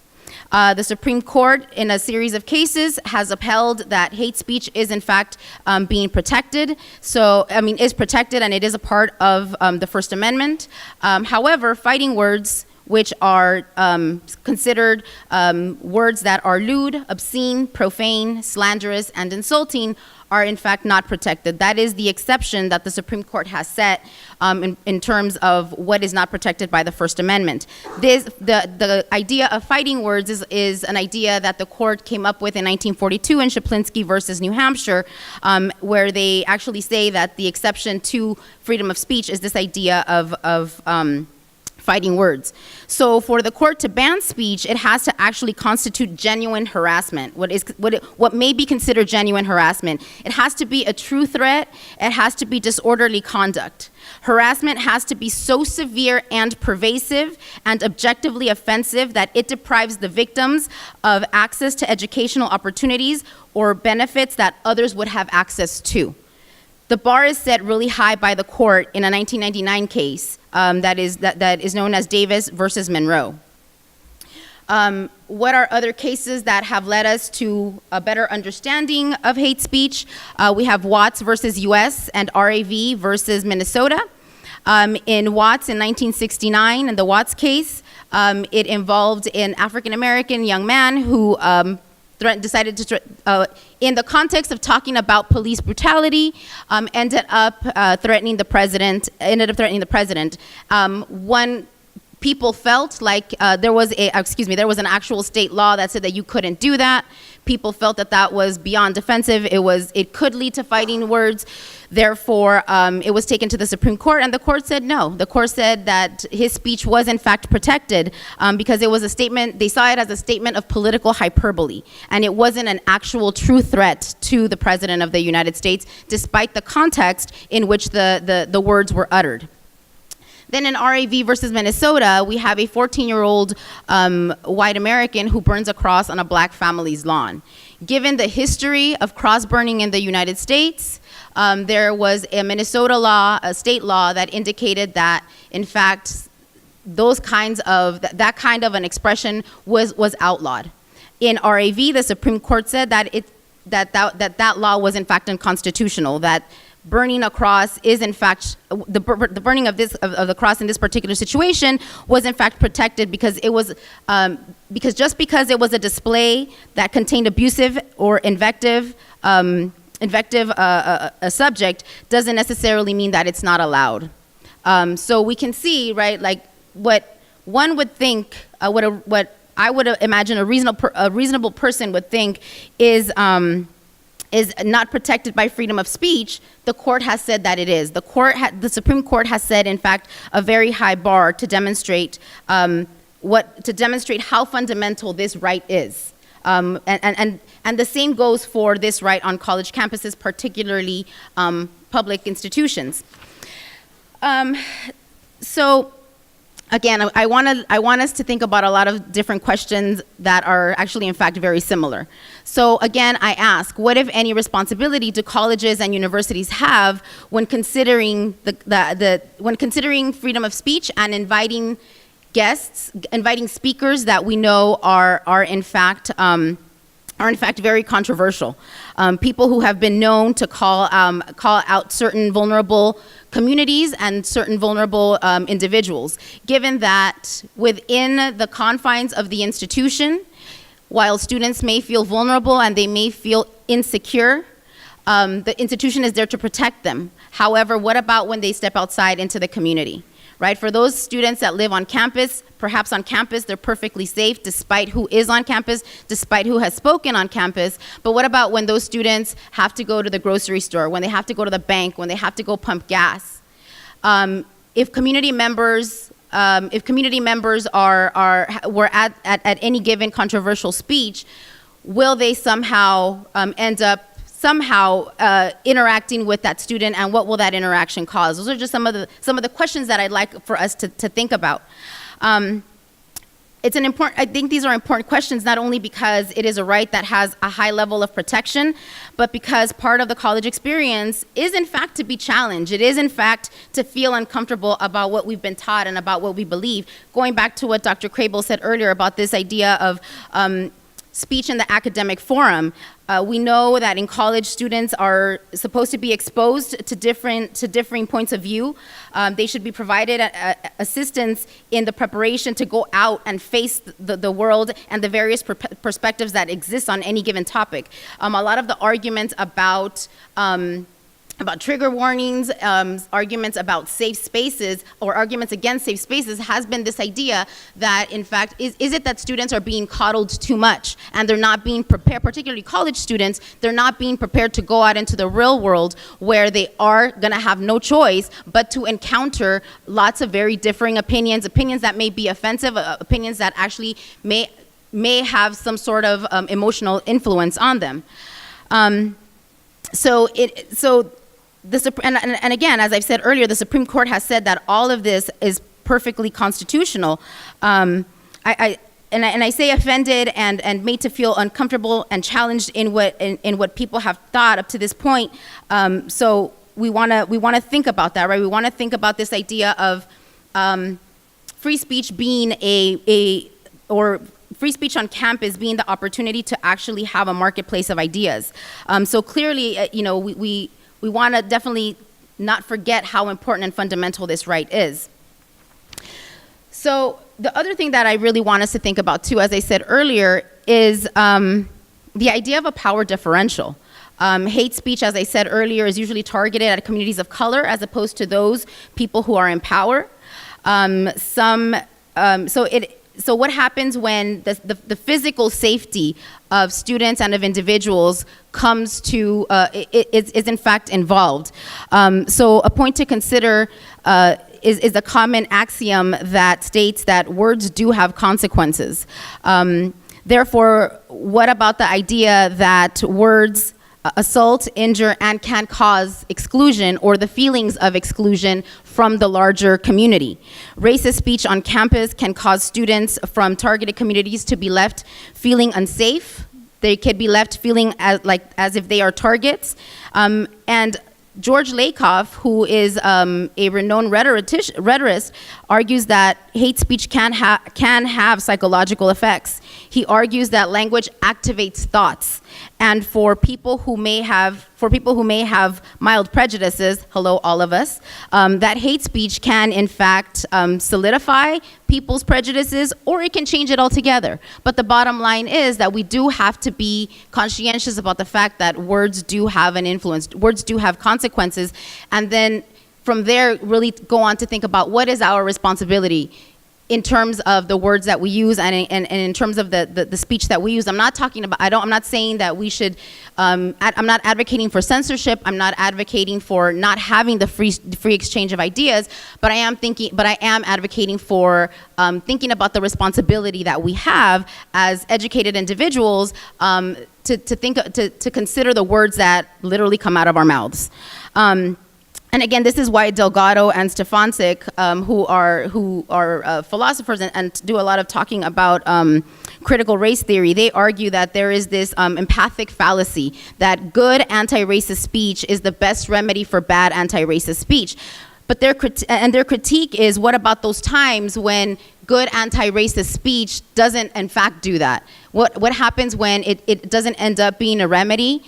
The Supreme Court, in a series of cases, has upheld that hate speech is in fact being protected. Is protected, and it is a part of the First Amendment. However, fighting words, which are considered words that are lewd, obscene, profane, slanderous, and insulting, are in fact not protected. That is the exception that the Supreme Court has set in terms of what is not protected by the First Amendment. The idea of fighting words is an idea that the court came up with in 1942 in Shaplinsky versus New Hampshire, where they actually say that the exception to freedom of speech is this idea of fighting words. So for the court to ban speech, it has to actually constitute genuine harassment, what may be considered genuine harassment. It has to be a true threat. It has to be disorderly conduct. Harassment has to be so severe and pervasive and objectively offensive that it deprives the victims of access to educational opportunities or benefits that others would have access to. The bar is set really high by the court in a 1999 case that is known as Davis versus Monroe. What are other cases that have led us to a better understanding of hate speech? We have Watts versus US and RAV versus Minnesota. In Watts in 1969, in the Watts case, it involved an African-American young man who decided to, in the context of talking about police brutality, ended up threatening the president. People felt like there was an actual state law that said that you couldn't do that. People felt that that was beyond defensive. It could lead to fighting words. Therefore, it was taken to the Supreme Court, and the court said no. The court said that his speech was in fact protected because it was a statement. They saw it as a statement of political hyperbole, and it wasn't an actual true threat to the president of the United States, despite the context in which the words were uttered. Then in RAV versus Minnesota, we have a 14-year-old white American who burns a cross on a black family's lawn. Given the history of cross burning in the United States, there was a Minnesota law, a state law, that indicated that, in fact, that kind of an expression was outlawed. In RAV, the Supreme Court said that law was in fact unconstitutional, that burning a cross is in fact, the burning of the cross in this particular situation was in fact protected because it was, because it was a display that contained abusive or invective a subject doesn't necessarily mean that it's not allowed. So we can see, right, like what one would think, what I would imagine a reasonable person would think is not protected by freedom of speech. The court has said that it is. The Supreme Court has set, in fact, a very high bar to demonstrate how fundamental this right is. And the same goes for this right on college campuses, particularly public institutions. So again, I want us to think about a lot of different questions that are actually, in fact, very similar. So again, I ask, what, if any, responsibility do colleges and universities have when considering when considering freedom of speech and inviting speakers that we know are in fact very controversial, people who have been known to call out certain vulnerable communities and certain vulnerable individuals, given that within the confines of the institution, while students may feel vulnerable and they may feel insecure, the institution is there to protect them. However, what about when they step outside into the community? Right? For those students that live on campus, perhaps on campus they're perfectly safe despite who is on campus, despite who has spoken on campus. But what about when those students have to go to the grocery store, when they have to go to the bank, when they have to go pump gas? If community members were at any given controversial speech, will they somehow end up interacting with that student, and what will that interaction cause? Those are just some of the questions that I'd like for us to think about. I think these are important questions, not only because it is a right that has a high level of protection, but because part of the college experience is in fact to be challenged. It is in fact to feel uncomfortable about what we've been taught and about what we believe. Going back to what Dr. Crable said earlier about this idea of speech in the academic forum, we know that in college students are supposed to be exposed to differing points of view. They should be provided assistance in the preparation to go out and face the world and the various perspectives that exist on any given topic. A lot of the arguments about about trigger warnings, arguments about safe spaces, or arguments against safe spaces, has been this idea that, in fact, is it that students are being coddled too much and they're not being prepared, particularly college students, they're not being prepared to go out into the real world where they are gonna have no choice but to encounter lots of very differing opinions, opinions that may be offensive, opinions that actually may have some sort of emotional influence on them. And again, as I've said earlier, the Supreme Court has said that all of this is perfectly constitutional. I say offended and made to feel uncomfortable and challenged in what people have thought up to this point. So we want to think about that, right? We want to think about this idea of free speech being or free speech on campus being the opportunity to actually have a marketplace of ideas. So clearly, we want to definitely not forget how important and fundamental this right is. So the other thing that I really want us to think about too, as I said earlier, is the idea of a power differential. Hate speech, as I said earlier, is usually targeted at communities of color as opposed to those people who are in power. So what happens when the physical safety of students and of individuals comes to, is in fact involved? So a point to consider is a common axiom that states that words do have consequences. Therefore, what about the idea that words assault, injure, and can cause exclusion or the feelings of exclusion from the larger community? Racist speech on campus can cause students from targeted communities to be left feeling unsafe. They could be left feeling as if they are targets. And George Lakoff, who is a renowned rhetorist, argues that hate speech can have psychological effects. He argues that language activates thoughts, and for people who may have mild prejudices, hello all of us, that hate speech can in fact solidify people's prejudices, or it can change it altogether. But the bottom line is that we do have to be conscientious about the fact that words do have an influence, words do have consequences, and then from there really go on to think about what is our responsibility in terms of the words that we use and in terms of the speech that we use. I'm not saying that we should, I'm not advocating for censorship, I'm not advocating for not having the free exchange of ideas, but I am advocating for thinking about the responsibility that we have as educated individuals to consider the words that literally come out of our mouths. And again, this is why Delgado and Stefancic, who are philosophers and do a lot of talking about critical race theory, they argue that there is this empathic fallacy, that good anti-racist speech is the best remedy for bad anti-racist speech. But their critique is, what about those times when good anti-racist speech doesn't in fact do that? What happens when it doesn't end up being a remedy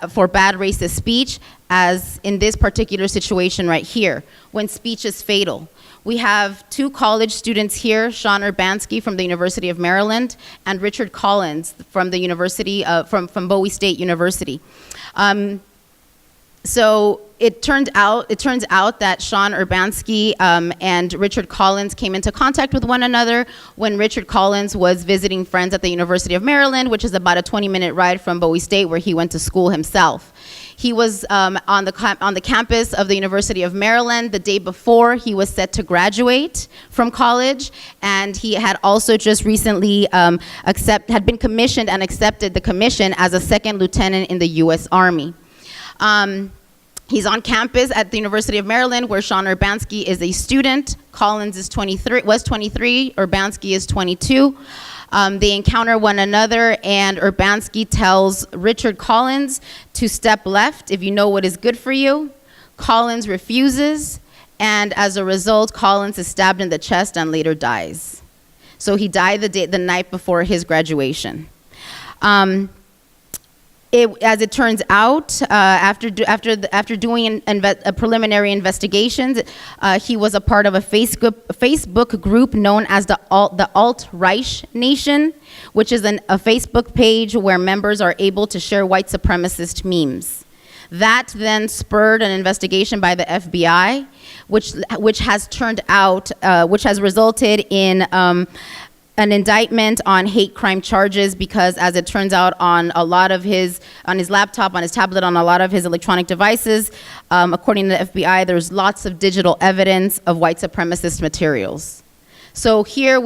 for bad racist speech, as in this particular situation right here, when speech is fatal? We have two college students here, Sean Urbanski from the University of Maryland and Richard Collins from the University from Bowie State University. So it turns out that Sean Urbanski and Richard Collins came into contact with one another when Richard Collins was visiting friends at the University of Maryland, which is about a 20-minute ride from Bowie State, where he went to school himself. He was on the campus of the University of Maryland the day before he was set to graduate from college, and he had also just recently had been commissioned and accepted the commission as a second lieutenant in the U.S. Army. He's on campus at the University of Maryland, where Sean Urbanski is a student. Collins was 23, Urbanski is 22. They encounter one another, and Urbanski tells Richard Collins to step left if you know what is good for you. Collins refuses, and as a result, Collins is stabbed in the chest and later dies. So he died the night before his graduation. As it turns out, after doing a preliminary investigations, he was a part of a Facebook group known as the Alt-Right Nation, which is a Facebook page where members are able to share white supremacist memes. That then spurred an investigation by the FBI, which has turned out, which has resulted in an indictment on hate crime charges, because as it turns out, on a lot of on his laptop, on his tablet, on a lot of his electronic devices, according to the FBI, there's lots of digital evidence of white supremacist materials. So here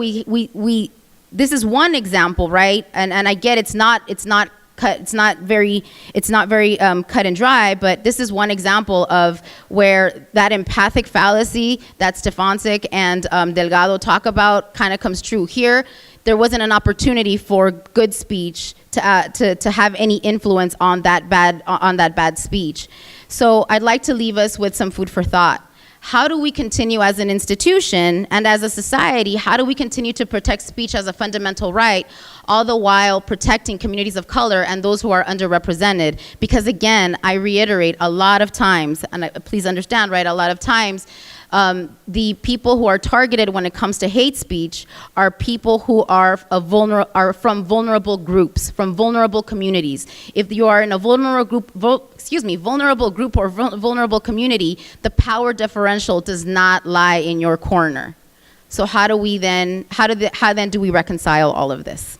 this is one example, right? And I get it's not very cut and dry, but this is one example of where that empathic fallacy that Stefancic and Delgado talk about kind of comes true. Here, there wasn't an opportunity for good speech to have any influence on that bad speech. So I'd like to leave us with some food for thought. How do we continue as an institution and as a society, how do we continue to protect speech as a fundamental right, all the while protecting communities of color and those who are underrepresented? Because again, I reiterate, a lot of times, and please understand, right, a lot of times, the people who are targeted when it comes to hate speech are people who are from vulnerable groups, from vulnerable communities. If you are in a vulnerable group or vulnerable community, the power differential does not lie in your corner. So how then do we reconcile all of this?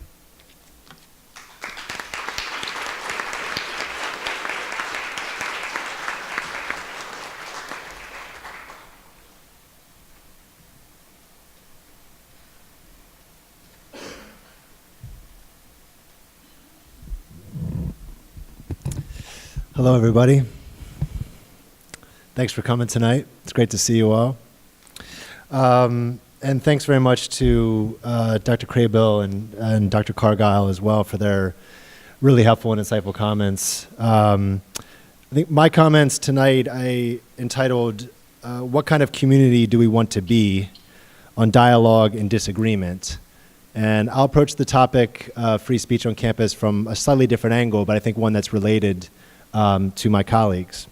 Hello, everybody. Thanks for coming tonight. It's great to see you all. And thanks very much to Dr. Craybill and Dr. Cargile as well for their really helpful and insightful comments. I think my comments tonight I entitled, What Kind of Community Do We Want to Be on Dialogue and Disagreement? And I'll approach the topic of free speech on campus from a slightly different angle, but I think one that's related to my colleagues.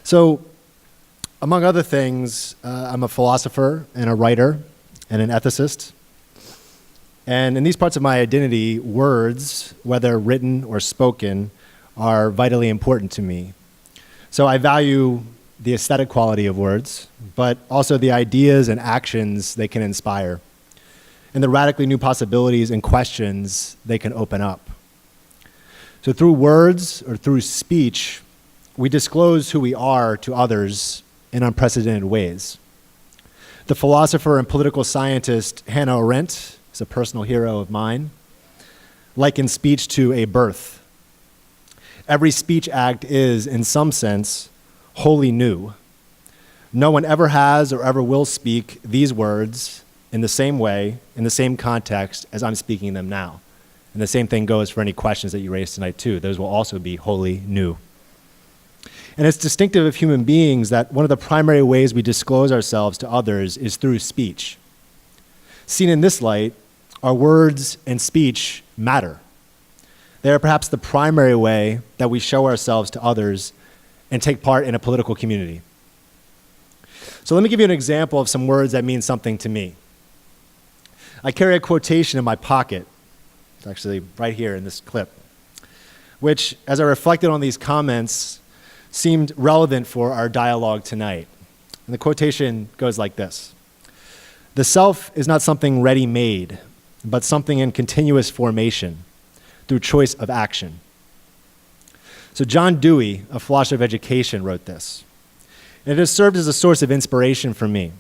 So, among other things, I'm a philosopher and a writer and an ethicist. And in these parts of my identity, words, whether written or spoken, are vitally important to me. So I value the aesthetic quality of words, but also the ideas and actions they can inspire, and the radically new possibilities and questions they can open up. So through words or through speech, we disclose who we are to others in unprecedented ways. The philosopher and political scientist Hannah Arendt is a personal hero of mine, likened speech to a birth. Every speech act is, in some sense, wholly new. No one ever has or ever will speak these words in the same way, in the same context as I'm speaking them now. And the same thing goes for any questions that you raised tonight too. Those will also be wholly new. And it's distinctive of human beings that one of the primary ways we disclose ourselves to others is through speech. Seen in this light, our words and speech matter. They are perhaps the primary way that we show ourselves to others and take part in a political community. So let me give you an example of some words that mean something to me. I carry a quotation in my pocket. It's actually right here in this clip, which, as I reflected on these comments, seemed relevant for our dialogue tonight. And the quotation goes like this: "The self is not something ready-made, but something in continuous formation through choice of action." So John Dewey, a philosopher of education, wrote this. And it has served as a source of inspiration for me.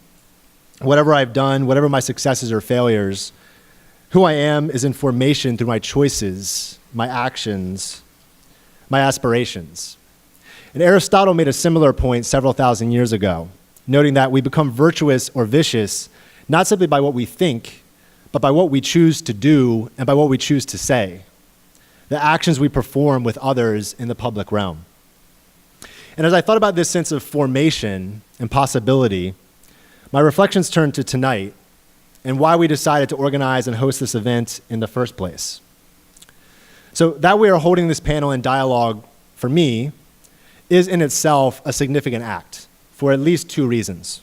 Whatever I've done, whatever my successes or failures, who I am is in formation through my choices, my actions, my aspirations. And Aristotle made a similar point several thousand years ago, noting that we become virtuous or vicious not simply by what we think, but by what we choose to do and by what we choose to say, the actions we perform with others in the public realm. And as I thought about this sense of formation and possibility, my reflections turned to tonight and why we decided to organize and host this event in the first place. So that we are holding this panel in dialogue, for me, is in itself a significant act for at least two reasons.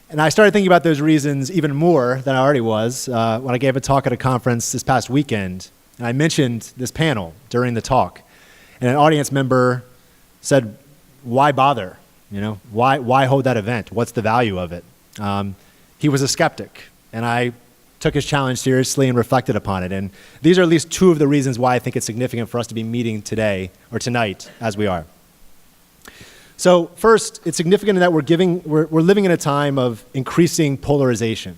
And I started thinking about those reasons even more than I already was when I gave a talk at a conference this past weekend, and I mentioned this panel during the talk. And an audience member said, why bother? You know, why hold that event? What's the value of it? He was a skeptic, and I took his challenge seriously and reflected upon it. And these are at least two of the reasons why I think it's significant for us to be meeting today or tonight as we are. So first, it's significant that we're living in a time of increasing polarization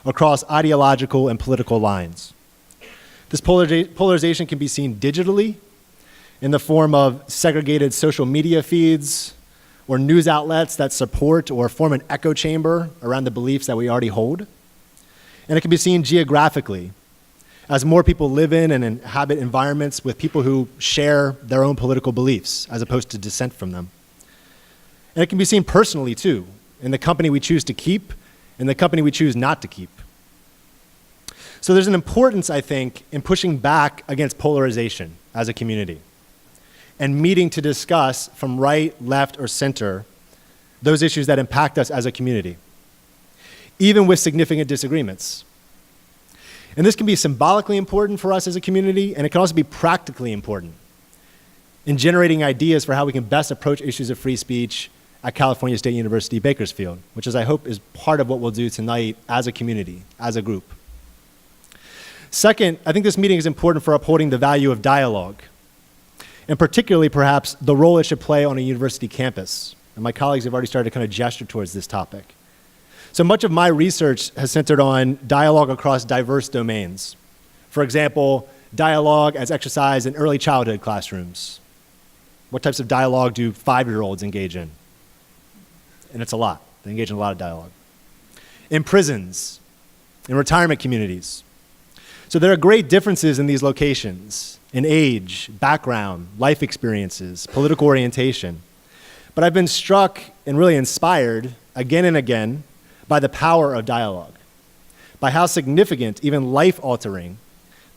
across ideological and political lines. This polarization can be seen digitally in the form of segregated social media feeds or news outlets that support or form an echo chamber around the beliefs that we already hold. And it can be seen geographically as more people live in and inhabit environments with people who share their own political beliefs as opposed to dissent from them. And it can be seen personally too, in the company we choose to keep and the company we choose not to keep. So there's an importance, I think, in pushing back against polarization as a community and meeting to discuss from right, left, or center those issues that impact us as a community, even with significant disagreements. And this can be symbolically important for us as a community, and it can also be practically important in generating ideas for how we can best approach issues of free speech at California State University, Bakersfield, which is, I hope, is part of what we'll do tonight as a community, as a group. Second, I think this meeting is important for upholding the value of dialogue, and particularly, perhaps, the role it should play on a university campus. And my colleagues have already started to kind of gesture towards this topic. So much of my research has centered on dialogue across diverse domains. For example, dialogue as exercised in early childhood classrooms. What types of dialogue do 5-year-olds engage in? And it's a lot. They engage in a lot of dialogue. In prisons, in retirement communities. So there are great differences in these locations, in age, background, life experiences, political orientation. But I've been struck and really inspired again and again by the power of dialogue, by how significant, even life-altering,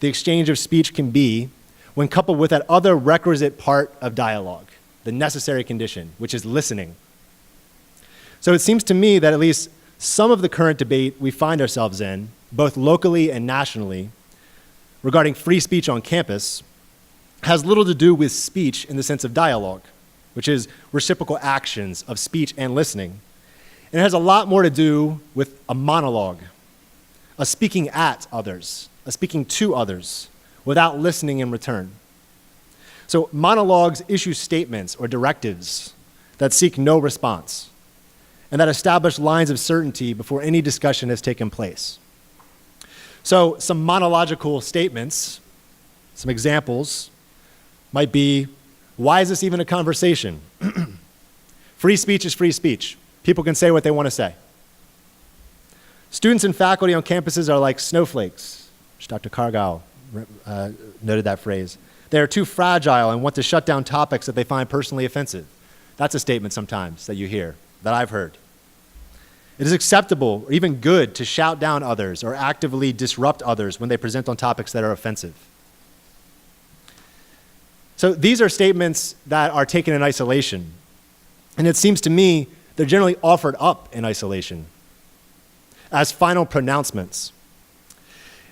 the exchange of speech can be when coupled with that other requisite part of dialogue, the necessary condition, which is listening. So it seems to me that at least some of the current debate we find ourselves in, both locally and nationally, regarding free speech on campus, has little to do with speech in the sense of dialogue, which is reciprocal actions of speech and listening. And it has a lot more to do with a monologue, a speaking at others, a speaking to others, without listening in return. So monologues issue statements or directives that seek no response, and that establish lines of certainty before any discussion has taken place. So some monological statements, some examples, might be, why is this even a conversation? Free speech is free speech. People can say what they want to say. Students and faculty on campuses are like snowflakes, which Dr. Cargyle noted that phrase. They are too fragile and want to shut down topics that they find personally offensive. That's a statement sometimes that you hear, that I've heard. It is acceptable or even good to shout down others or actively disrupt others when they present on topics that are offensive. So these are statements that are taken in isolation. And it seems to me they're generally offered up in isolation as final pronouncements.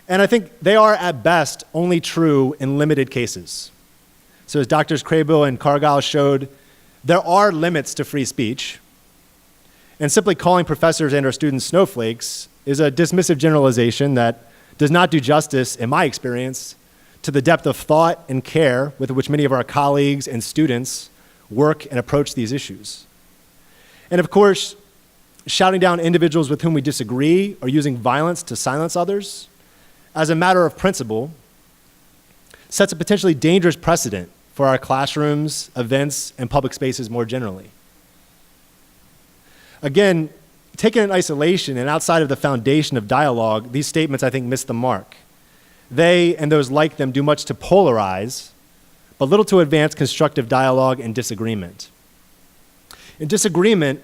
And I think they are at best only true in limited cases. So as Drs. Craybill and Cargyle showed, there are limits to free speech. And simply calling professors and our students snowflakes is a dismissive generalization that does not do justice, in my experience, to the depth of thought and care with which many of our colleagues and students work and approach these issues. And of course, shouting down individuals with whom we disagree or using violence to silence others, as a matter of principle, sets a potentially dangerous precedent for our classrooms, events, and public spaces more generally. Again, taken in isolation and outside of the foundation of dialogue, these statements, I think, miss the mark. They and those like them do much to polarize, but little to advance constructive dialogue and disagreement. In disagreement,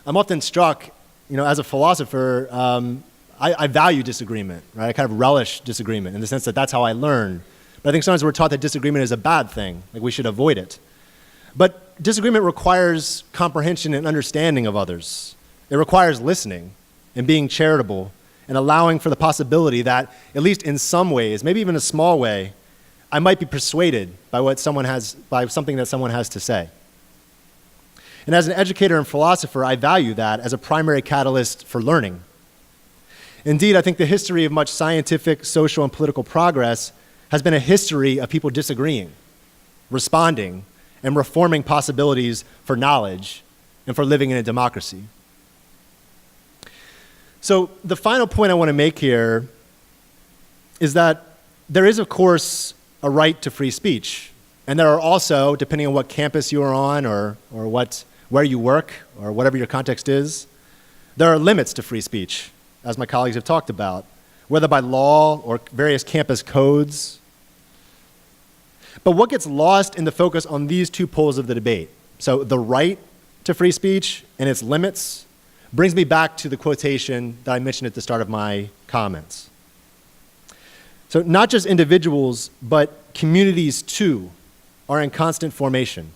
I'm often struck, as a philosopher, I value disagreement, right? I kind of relish disagreement in the sense that that's how I learn. But I think sometimes we're taught that disagreement is a bad thing, like we should avoid it. But disagreement requires comprehension and understanding of others. It requires listening and being charitable and allowing for the possibility that, at least in some ways, maybe even a small way, I might be persuaded by something that someone has to say. And as an educator and philosopher, I value that as a primary catalyst for learning. Indeed, I think the history of much scientific, social, and political progress has been a history of people disagreeing, responding, and reforming possibilities for knowledge and for living in a democracy. So the final point I want to make here is that there is, of course, a right to free speech. And there are also, depending on what campus you are on or where you work or whatever your context is, there are limits to free speech, as my colleagues have talked about, whether by law or various campus codes. But what gets lost in the focus on these two poles of the debate, so the right to free speech and its limits, brings me back to the quotation that I mentioned at the start of my comments. So not just individuals, but communities too are in constant formation.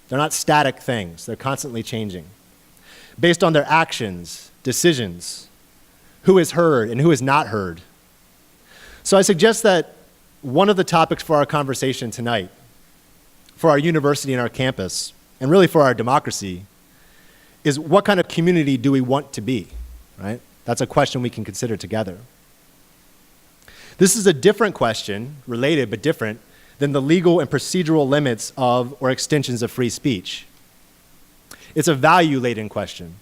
They're not static things, they're constantly changing. Based on their actions, decisions, who is heard and who is not heard. So I suggest that one of the topics for our conversation tonight, for our university and our campus, and really for our democracy, is what kind of community do we want to be, right? That's a question we can consider together. This is a different question, related but different, than the legal and procedural limits of or extensions of free speech. It's a value-laden question.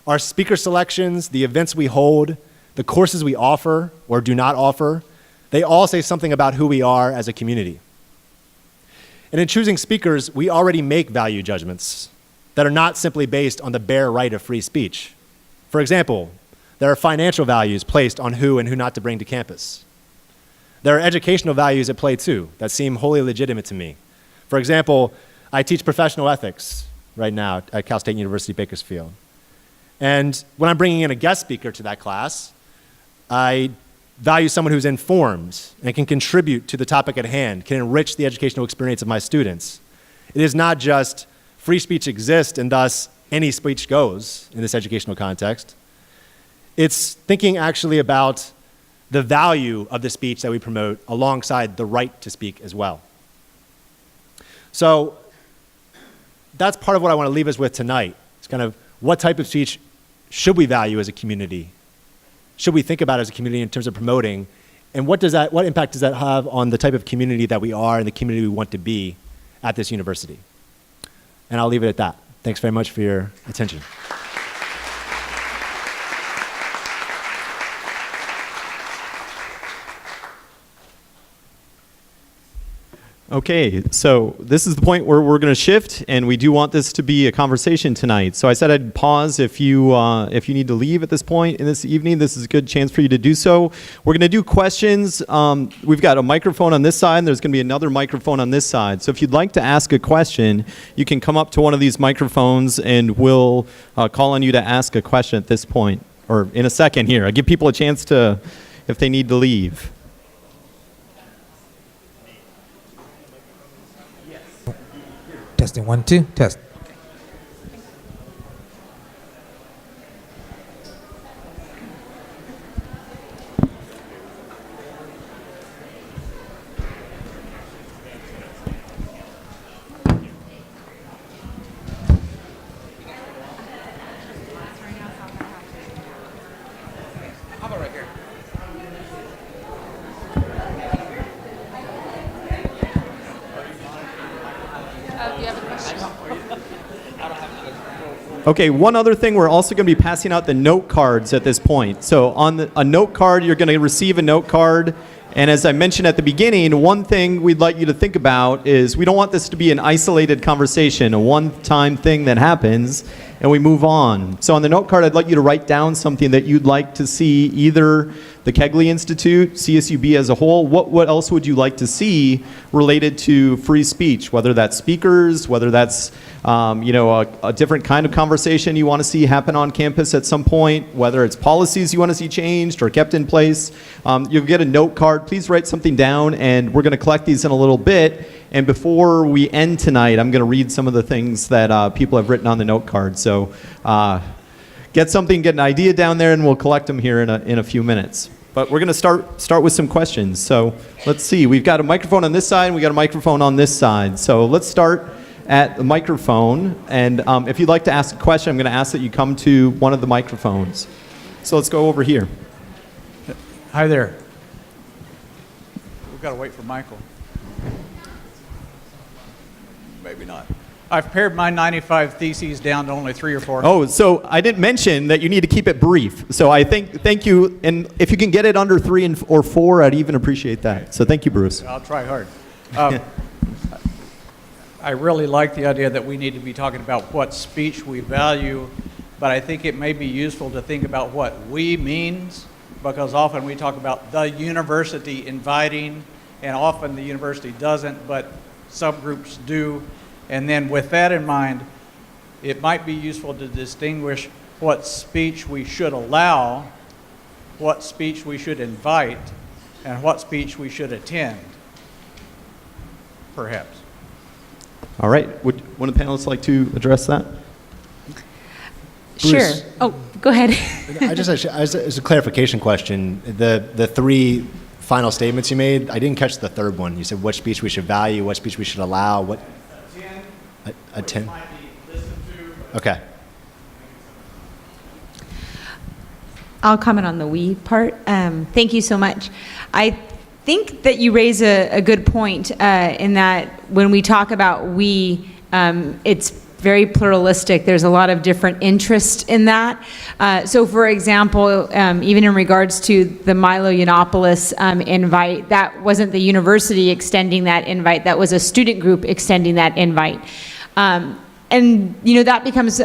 Our speaker selections, the events we hold, the courses we offer or do not offer, they all say something about who we are as a community. And in choosing speakers, we already make value judgments that are not simply based on the bare right of free speech. For example, there are financial values placed on who and who not to bring to campus. There are educational values at play too that seem wholly legitimate to me. For example, I teach professional ethics right now at Cal State University Bakersfield. And when I'm bringing in a guest speaker to that class, I value someone who's informed and can contribute to the topic at hand, can enrich the educational experience of my students. It is not just free speech exists and thus any speech goes in this educational context. It's thinking actually about the value of the speech that we promote alongside the right to speak as well. So that's part of what I want to leave us with tonight. It's kind of what type of speech should we value as a community? Should we think about as a community in terms of promoting? And what impact does that have on the type of community that we are and the community we want to be at this university? And I'll leave it at that. Thanks very much for your attention. Okay, so this is the point where we're going to shift, and we do want this to be a conversation tonight. So I said I'd pause if you need to leave at this point in this evening. This is a good chance for you to do so. We're going to do questions. We've got a microphone on this side, and there's going to be another microphone on this side. So if you'd like to ask a question, you can come up to one of these microphones, and we'll call on you to ask a question at this point, or in a second here. I'll give people a chance to, if they need to leave. Testing 1, 2, test. How about right here? Do you have a question? Okay, one other thing, we're also going to be passing out the note cards at this point. So on a note card, you're going to receive a note card. And as I mentioned at the beginning, one thing we'd like you to think about is we don't want this to be an isolated conversation, a one-time thing that happens, and we move on. So on the note card, I'd like you to write down something that you'd like to see either the Kegley Institute, CSUB as a whole. What else would you like to see related to free speech, whether that's speakers, whether that's a different kind of conversation you want to see happen on campus at some point, whether it's policies you want to see changed or kept in place. You'll get a note card. Please write something down, and we're going to collect these in a little bit. And before we end tonight, I'm going to read some of the things that people have written on the note card. So get an idea down there, and we'll collect them here in a few minutes. But we're going to start with some questions. So let's see. We've got a microphone on this side, and we got a microphone on this side. So let's start at the microphone. And if you'd like to ask a question, I'm going to ask that you come to one of the microphones. So let's go over here. Hi there. We've got to wait for Michael. Maybe not. I've pared my 95 theses down to only 3 or 4. Oh, so I didn't mention that you need to keep it brief. So thank you. And if you can get it under 3 or 4, I'd even appreciate that. So thank you, Bruce. I'll try hard. I really like the idea that we need to be talking about what speech we value, but I think it may be useful to think about what we means, because often we talk about the university inviting, and often the university doesn't, but subgroups do. And then with that in mind, it might be useful to distinguish what speech we should allow, what speech we should invite, and what speech we should attend, perhaps. All right. Would one of the panelists like to address that? Sure. Bruce. Oh, go ahead. I just actually, as a clarification question, the 3 final statements you made, I didn't catch the third one. You said what speech we should value, what speech we should allow, what? Attend. Okay. I'll comment on the we part. Thank you so much. I think that you raise a good point in that when we talk about we, it's very pluralistic. There's a lot of different interest in that. So for example, even in regards to the Milo Yiannopoulos invite, that wasn't the university extending that invite, that was a student group extending that invite. And that becomes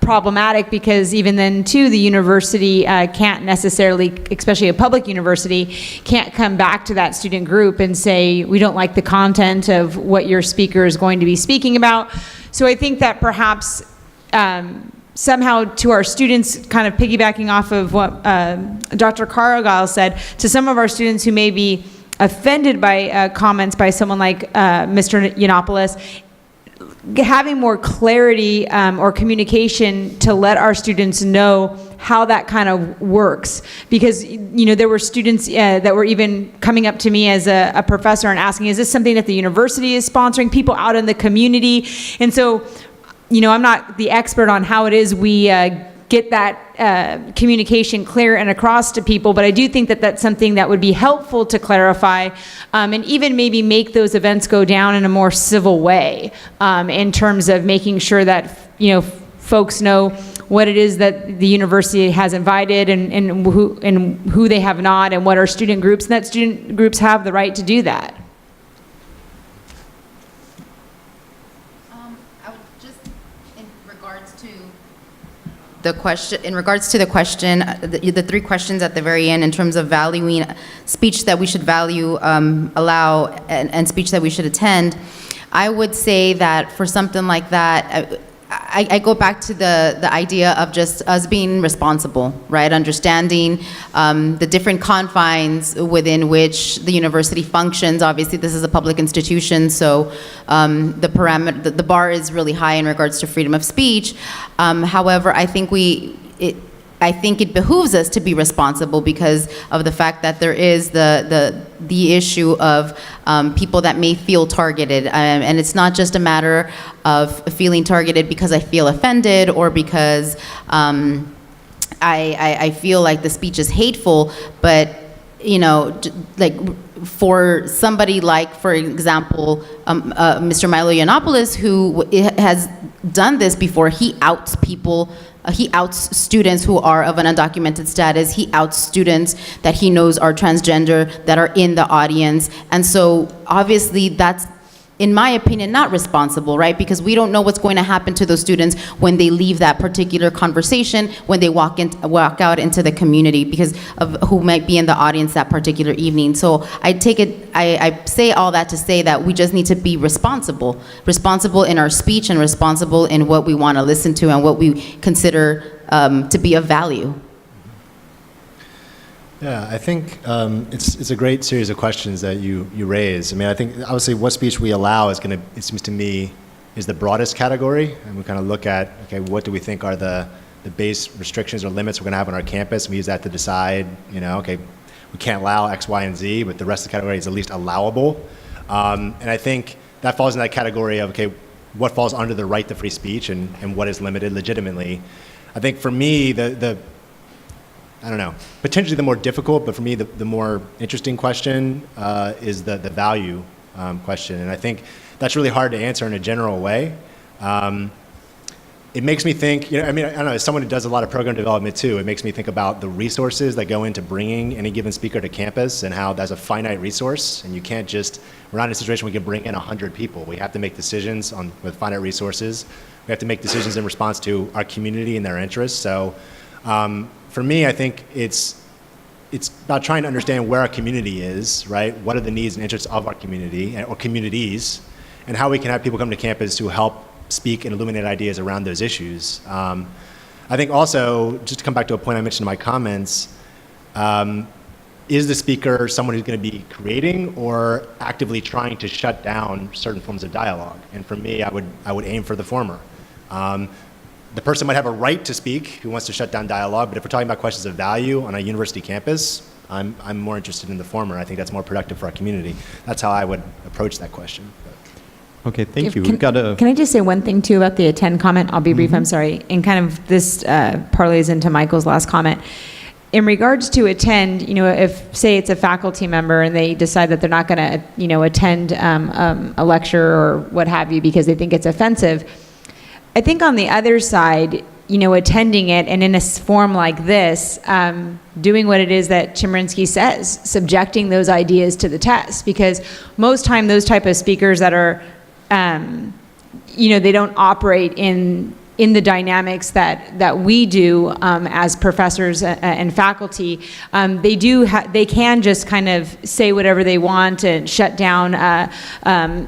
problematic because even then too, the university can't necessarily, especially a public university, can't come back to that student group and say, we don't like the content of what your speaker is going to be speaking about. So I think that perhaps somehow to our students, kind of piggybacking off of what Dr. Cargile said, to some of our students who may be offended by comments by someone like Mr. Yiannopoulos, having more clarity or communication to let our students know how that kind of works. Because, there were students that were even coming up to me as a professor and asking, is this something that the university is sponsoring, people out in the community? And so, I'm not the expert on how it is we get that communication clear and across to people, but I do think that that's something that would be helpful to clarify and even maybe make those events go down in a more civil way in terms of making sure that folks know what it is that the university has invited and who they have not, and what are student groups, and that student groups have the right to do that. I would just, in regards to the question, the 3 questions at the very end in terms of valuing speech that we should value, allow, and speech that we should attend, I would say that for something like that, I go back to the idea of just us being responsible, right? Understanding the different confines within which the university functions. Obviously, this is a public institution, so the bar is really high in regards to freedom of speech. However, I think it behooves us to be responsible because of the fact that there is the issue of people that may feel targeted, and it's not just a matter of feeling targeted because I feel offended or because I feel like the speech is hateful, but like for somebody like, for example, Mr. Milo Yiannopoulos, who has done this before. He outs people. He outs students who are of an undocumented status. He outs students that he knows are transgender that are in the audience. And so obviously that's, in my opinion, not responsible, right? Because we don't know what's going to happen to those students when they leave that particular conversation, when they walk out into the community because of who might be in the audience that particular evening. So I say all that to say that we just need to be responsible in our speech and responsible in what we want to listen to and what we consider to be of value. Yeah, I think it's a great series of questions that you raise. I mean, I think obviously what speech we allow is going to, it seems to me, is the broadest category. And we kind of look at, okay, what do we think are the base restrictions or limits we're going to have on our campus? And we use that to decide, okay, we can't allow X, Y, and Z, but the rest of the category is at least allowable. And I think that falls in that category of, okay, what falls under the right to free speech and what is limited legitimately. I think for me, I don't know, potentially the more difficult, but for me, the more interesting question is the value question. And I think that's really hard to answer in a general way. It makes me think, I don't know, as someone who does a lot of program development too, it makes me think about the resources that go into bringing any given speaker to campus and how that's a finite resource. And you can't we're not in a situation where we can bring in 100 people. We have to make decisions with finite resources. We have to make decisions in response to our community and their interests. So for me, I think it's about trying to understand where our community is, right? What are the needs and interests of our community or communities, and how we can have people come to campus to help speak and illuminate ideas around those issues. I think also, just to come back to a point I mentioned in my comments, is the speaker someone who's going to be creating or actively trying to shut down certain forms of dialogue? And for me, I would aim for the former. The person might have a right to speak who wants to shut down dialogue, but if we're talking about questions of value on a university campus, I'm more interested in the former. I think that's more productive for our community. That's how I would approach that question. Okay, thank you. We've got Can I just say one thing too about the attend comment? I'll be brief, I'm sorry. And kind of this parlays into Michael's last comment. In regards to attend, if, say, it's a faculty member and they decide that they're not going to, attend a lecture or what have you because they think it's offensive, I think on the other side, attending it and in a form like this, doing what it is that Chemerinsky says, subjecting those ideas to the test, because most time those type of speakers that are, they don't operate in the dynamics that we do as professors and faculty. They can just kind of say whatever they want and shut down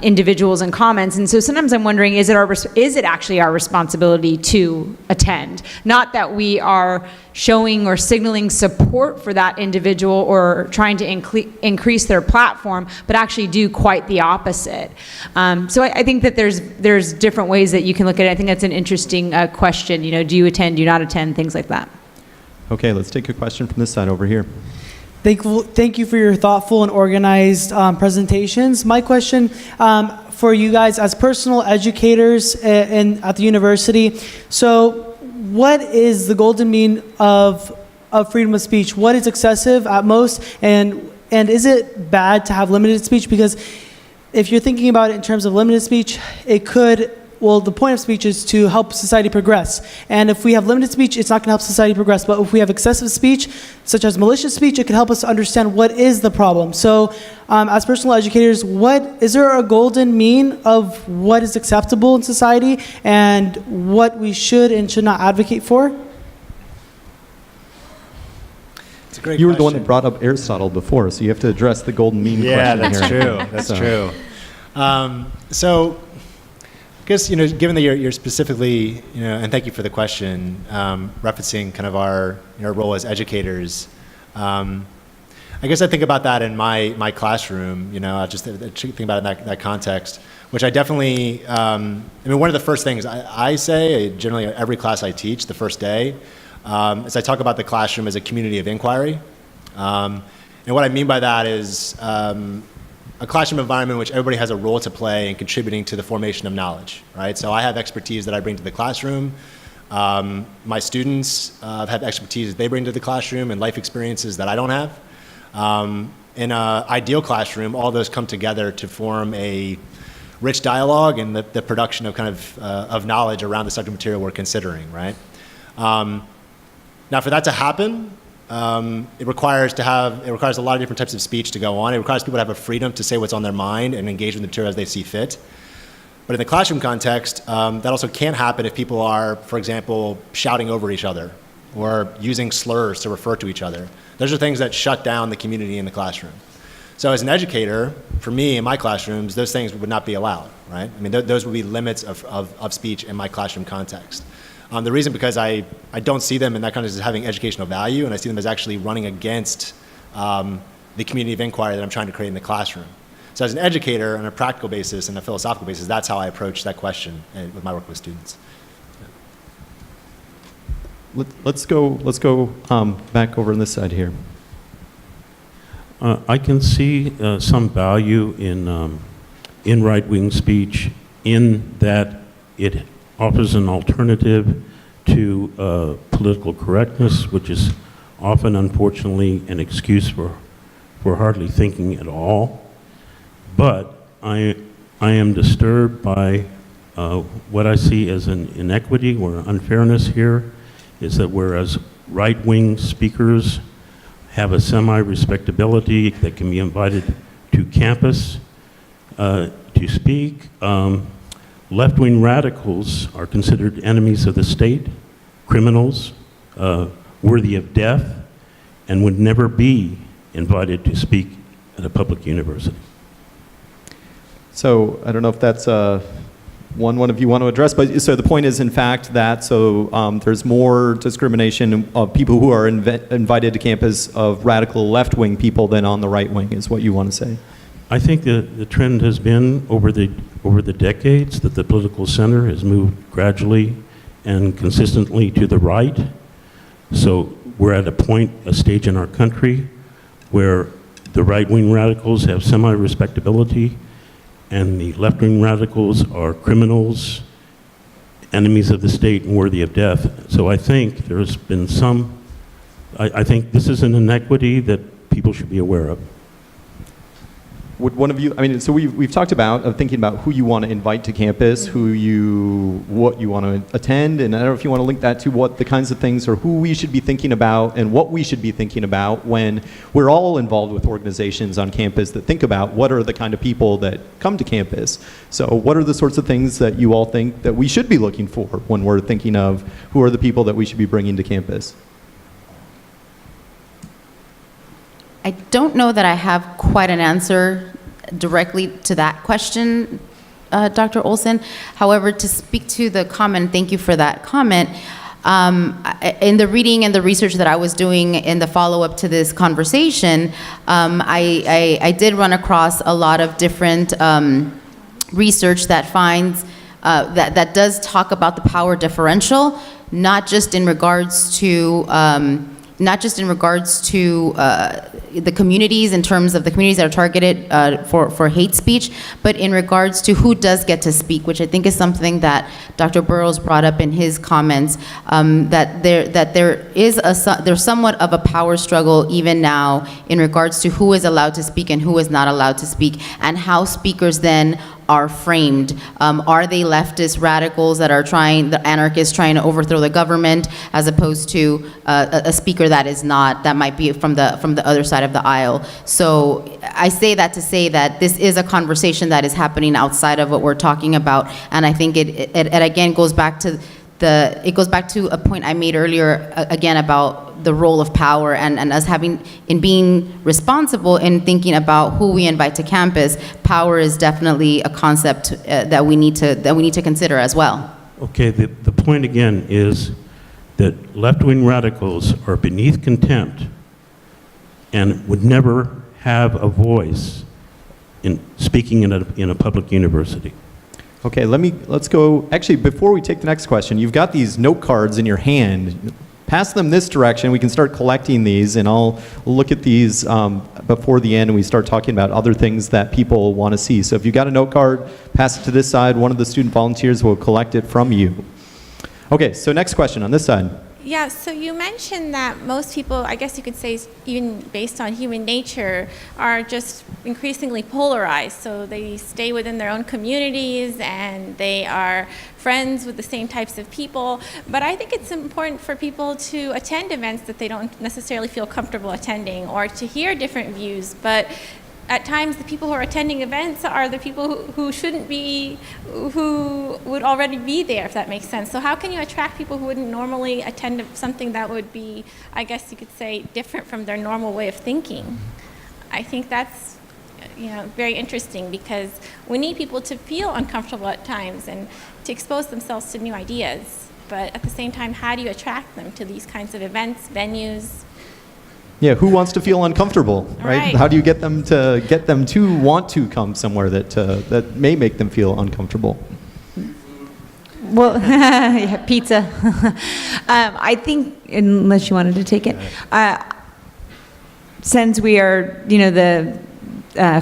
individuals and comments. And so sometimes I'm wondering, is it actually our responsibility to attend? Not that we are showing or signaling support for that individual or trying to increase their platform, but actually do quite the opposite. So I think that there's different ways that you can look at it. I think that's an interesting question. Do you attend, do you not attend, things like that. Okay, let's take a question from this side over here. Thank you for your thoughtful and organized presentations. My question for you guys as personal educators at the university, so what is the golden mean of freedom of speech? What is excessive at most, and is it bad to have limited speech? Because if you're thinking about it in terms of limited speech, the point of speech is to help society progress. And if we have limited speech, it's not going to help society progress. But if we have excessive speech, such as malicious speech, it can help us understand what is the problem. So as personal educators, is there a golden mean of what is acceptable in society and what we should and should not advocate for? It's a great You were the one question. that brought up Aristotle before, so you have to address the golden mean Yeah, question that's here. true. That's true. So I guess, given that you're specifically, and thank you for the question, referencing kind of our role as educators, I guess I think about that in my classroom, I just think about it in that context, which I definitely, one of the first things I say, generally every class I teach the first day, is I talk about the classroom as a community of inquiry. And what I mean by that is a classroom environment in which everybody has a role to play in contributing to the formation of knowledge, right? So I have expertise that I bring to the classroom. My students have expertise that they bring to the classroom and life experiences that I don't have. In an ideal classroom, all those come together to form a rich dialogue and the production of of knowledge around the subject material we're considering, right? Now, for that to happen, it requires a lot of different types of speech to go on. It requires people to have a freedom to say what's on their mind and engage with the material as they see fit. But in the classroom context, that also can't happen if people are, for example, shouting over each other or using slurs to refer to each other. Those are things that shut down the community in the classroom. So as an educator, for me in my classrooms, those things would not be allowed, right? Those would be limits of speech in my classroom context. The reason because I don't see them in that context as having educational value, and I see them as actually running against the community of inquiry that I'm trying to create in the classroom. So as an educator, on a practical basis and a philosophical basis, that's how I approach that question with my work with students. Let's go back over on this side here. I can see some value in right-wing speech in that it offers an alternative to political correctness, which is often, unfortunately, an excuse for hardly thinking at all. But I am disturbed by what I see as an inequity or unfairness here, is that whereas right-wing speakers have a semi-respectability that can be invited to campus to speak, left-wing radicals are considered enemies of the state, criminals, worthy of death, and would never be invited to speak at a public university. So I don't know if that's one of you want to address, but so the point is, in fact, that there's more discrimination of people who are invited to campus of radical left-wing people than on the right wing, is what you want to say. I think the trend has been over the decades that the political center has moved gradually and consistently to the right. So we're at a stage in our country where the right-wing radicals have semi-respectability and the left-wing radicals are criminals, enemies of the state, and worthy of death. So I think there's been I think this is an inequity that people should be aware of. Would one of you, so we've talked about thinking about who you want to invite to campus, what you want to attend, and I don't know if you want to link that to what the kinds of things or who we should be thinking about and what we should be thinking about when we're all involved with organizations on campus that think about what are the kind of people that come to campus. So what are the sorts of things that you all think that we should be looking for when we're thinking of who are the people that we should be bringing to campus? I don't know that I have quite an answer directly to that question, Dr. Olson. However, to speak to the comment, thank you for that comment. In the reading and the research that I was doing in the follow-up to this conversation, I did run across a lot of different research that finds that does talk about the power differential, not just in regards to the communities, in terms of the communities that are targeted for hate speech, but in regards to who does get to speak, which I think is something that Dr. Burrows brought up in his comments, that there's somewhat of a power struggle even now in regards to who is allowed to speak and who is not allowed to speak, and how speakers then are framed. Are they leftist radicals that are the anarchists trying to overthrow the government, as opposed to a speaker that is not, that might be from the other side of the aisle. So I say that to say that this is a conversation that is happening outside of what we're talking about, and I think it again goes back to a point I made earlier, again, about the role of power and us being responsible in thinking about who we invite to campus. Power is definitely a concept that we need to consider as well. Okay, the point again is that left-wing radicals are beneath contempt and would never have a voice in speaking in a public university. Okay, let's go. Actually, before we take the next question, you've got these note cards in your hand. Pass them this direction. We can start collecting these, and I'll look at these before the end, and we start talking about other things that people want to see. So if you've got a note card, pass it to this side. One of the student volunteers will collect it from you. Okay, so next question on this side. Yeah, so you mentioned that most people, I guess you could say, even based on human nature, are just increasingly polarized. So they stay within their own communities and they are friends with the same types of people. But I think it's important for people to attend events that they don't necessarily feel comfortable attending, or to hear different views. But at times, the people who are attending events are the people who shouldn't be, who would already be there, if that makes sense. So how can you attract people who wouldn't normally attend something that would be, I guess you could say, different from their normal way of thinking? I think that's very interesting, because we need people to feel uncomfortable at times and to expose themselves to new ideas. But at the same time, how do you attract them to these kinds of events, venues? Yeah, who wants to feel uncomfortable, right? Right. How do you get them to want to come somewhere that may make them feel uncomfortable? Well, yeah, pizza. I think, unless you wanted to take it, since we are, the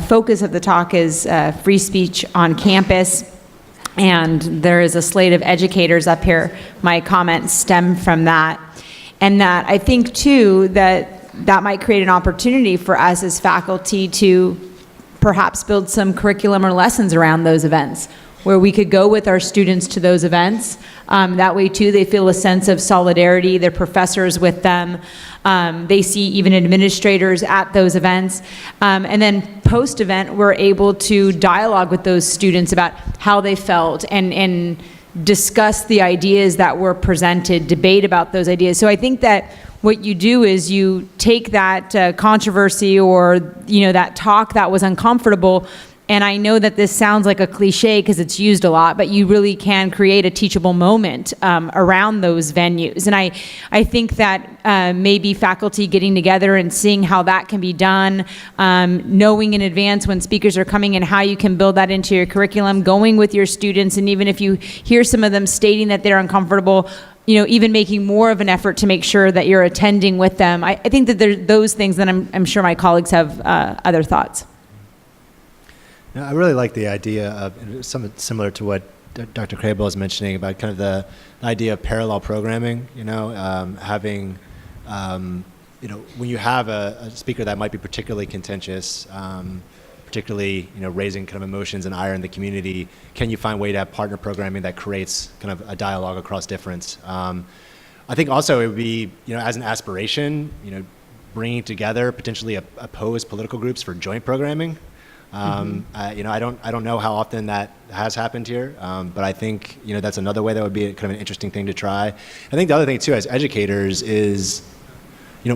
focus of the talk is free speech on campus, and there is a slate of educators up here, my comments stem from that. And that I think, too, that might create an opportunity for us as faculty to perhaps build some curriculum or lessons around those events, where we could go with our students to those events. That way, too, they feel a sense of solidarity, their professors with them. They see even administrators at those events. And then post-event, we're able to dialogue with those students about how they felt and discuss the ideas that were presented, debate about those ideas. So I think that what you do is you take that controversy or, that talk that was uncomfortable, and I know that this sounds like a cliche because it's used a lot, but you really can create a teachable moment around those venues. And I think that maybe faculty getting together and seeing how that can be done, knowing in advance when speakers are coming and how you can build that into your curriculum, going with your students, and even if you hear some of them stating that they're uncomfortable, even making more of an effort to make sure that you're attending with them. I think that there's those things that I'm sure my colleagues have other thoughts. No, I really like the idea of something similar to what Dr. Crable is mentioning about kind of the idea of parallel programming. Having, when you have a speaker that might be particularly contentious, particularly raising kind of emotions and ire in the community, can you find a way to have partner programming that creates kind of a dialogue across difference? I think also it would be as an aspiration, bringing together potentially opposed political groups for joint programming. I don't know how often that has happened here, but I think that's another way that would be kind of an interesting thing to try. I think the other thing too, as educators, is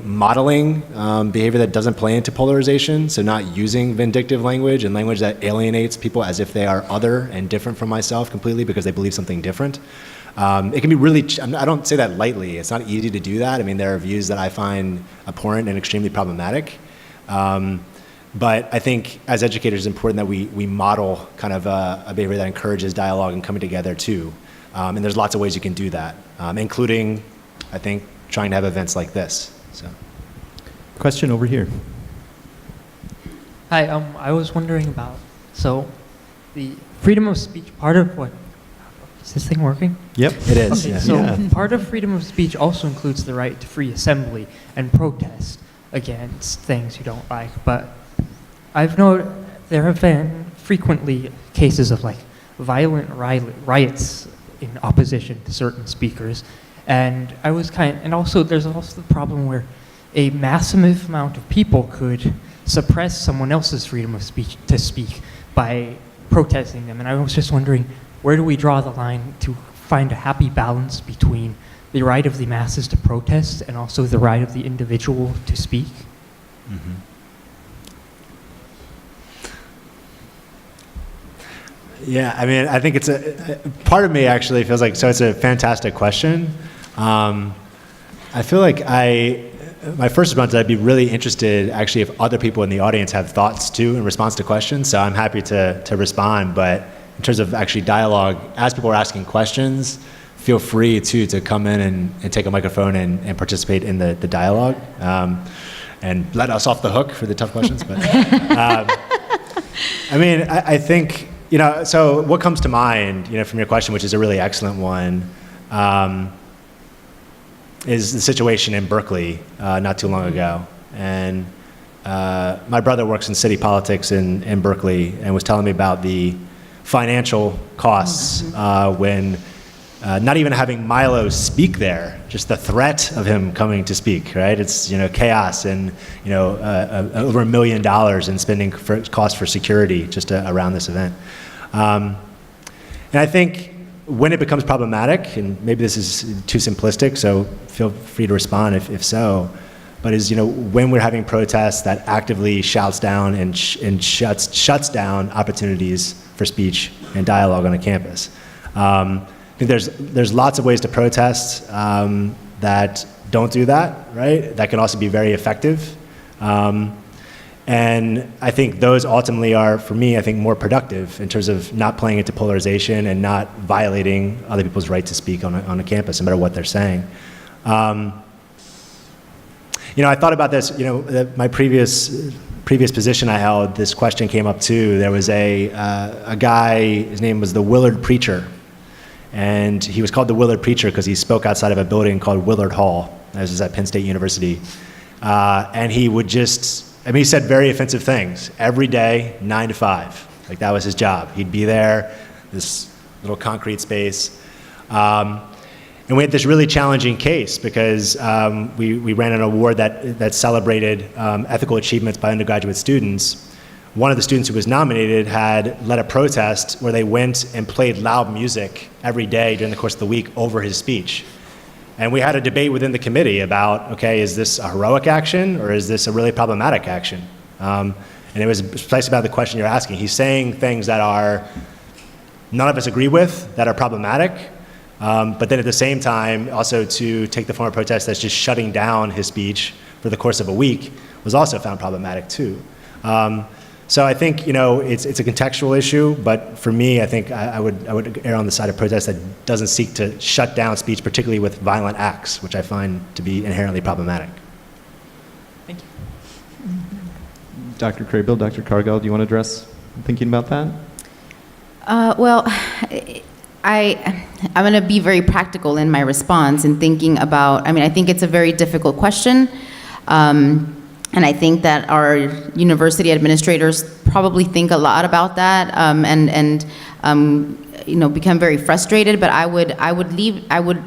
modeling behavior that doesn't play into polarization. So not using vindictive language and language that alienates people as if they are other and different from myself completely because they believe something different. It can be really, I don't say that lightly. It's not easy to do that. I mean, there are views that I find abhorrent and extremely problematic. But I think as educators, it's important that we model kind of a behavior that encourages dialogue and coming together too. And there's lots of ways you can do that, including, I think, trying to have events like this. So, question over here. Hi, I was wondering about, so the freedom of speech, part of what, is this thing working? Yep, it is. Okay, Yeah. so part of freedom of speech also includes the right to free assembly and protest against things you don't like, but I've noted there have been frequently cases of violent riots in opposition to certain speakers, and there's also the problem where a massive amount of people could suppress someone else's freedom of speech to speak by protesting them, and I was just wondering, where do we draw the line to find a happy balance between the right of the masses to protest and also the right of the individual to speak? Mm-hmm. Yeah, I mean, I think it's part of me actually feels like, so it's a fantastic question. I feel like my first response is I'd be really interested actually if other people in the audience have thoughts too in response to questions, so I'm happy to respond, but in terms of actually dialogue, as people are asking questions, feel free to come in and take a microphone and participate in the dialogue, and let us off the hook for the tough questions. But I mean, I think, so what comes to mind, from your question, which is a really excellent one, is the situation in Berkeley not too long ago. And my brother works in city politics in Berkeley and was telling me about the financial costs when not even having Milo speak there, just the threat of him coming to speak, right? It's, chaos and, over $1 million in spending costs for security just around this event. And I think when it becomes problematic, and maybe this is too simplistic, so feel free to respond if so, but is, when we're having protests that actively shouts down and shuts down opportunities for speech and dialogue on a campus. I think there's lots of ways to protest that don't do that, right? That can also be very effective. And I think those ultimately are, for me, I think more productive in terms of not playing into polarization and not violating other people's right to speak on a campus, no matter what they're saying. I thought about this, my previous position I held, this question came up too. There was a guy, his name was the Willard Preacher, and he was called the Willard Preacher because he spoke outside of a building called Willard Hall. This was at Penn State University. And he would he said very offensive things every day, 9 to 5. Like that was his job. He'd be there, this little concrete space. And we had this really challenging case because we ran an award that celebrated ethical achievements by undergraduate students. One of the students who was nominated had led a protest where they went and played loud music every day during the course of the week over his speech. And we had a debate within the committee about, okay, is this a heroic action or is this a really problematic action? And it was precisely about the question you're asking. He's saying things that none of us agree with, that are problematic, but then at the same time, also to take the form of protest that's just shutting down his speech for the course of a week was also found problematic too. So I think it's a contextual issue, but for me, I think I would err on the side of protest that doesn't seek to shut down speech, particularly with violent acts, which I find to be inherently problematic. Thank you. Dr. Craybill, Dr. Cargill, do you want to address thinking about that? Well, I'm going to be very practical in my response and thinking about, I think it's a very difficult question. And I think that our university administrators probably think a lot about that and become very frustrated. But I would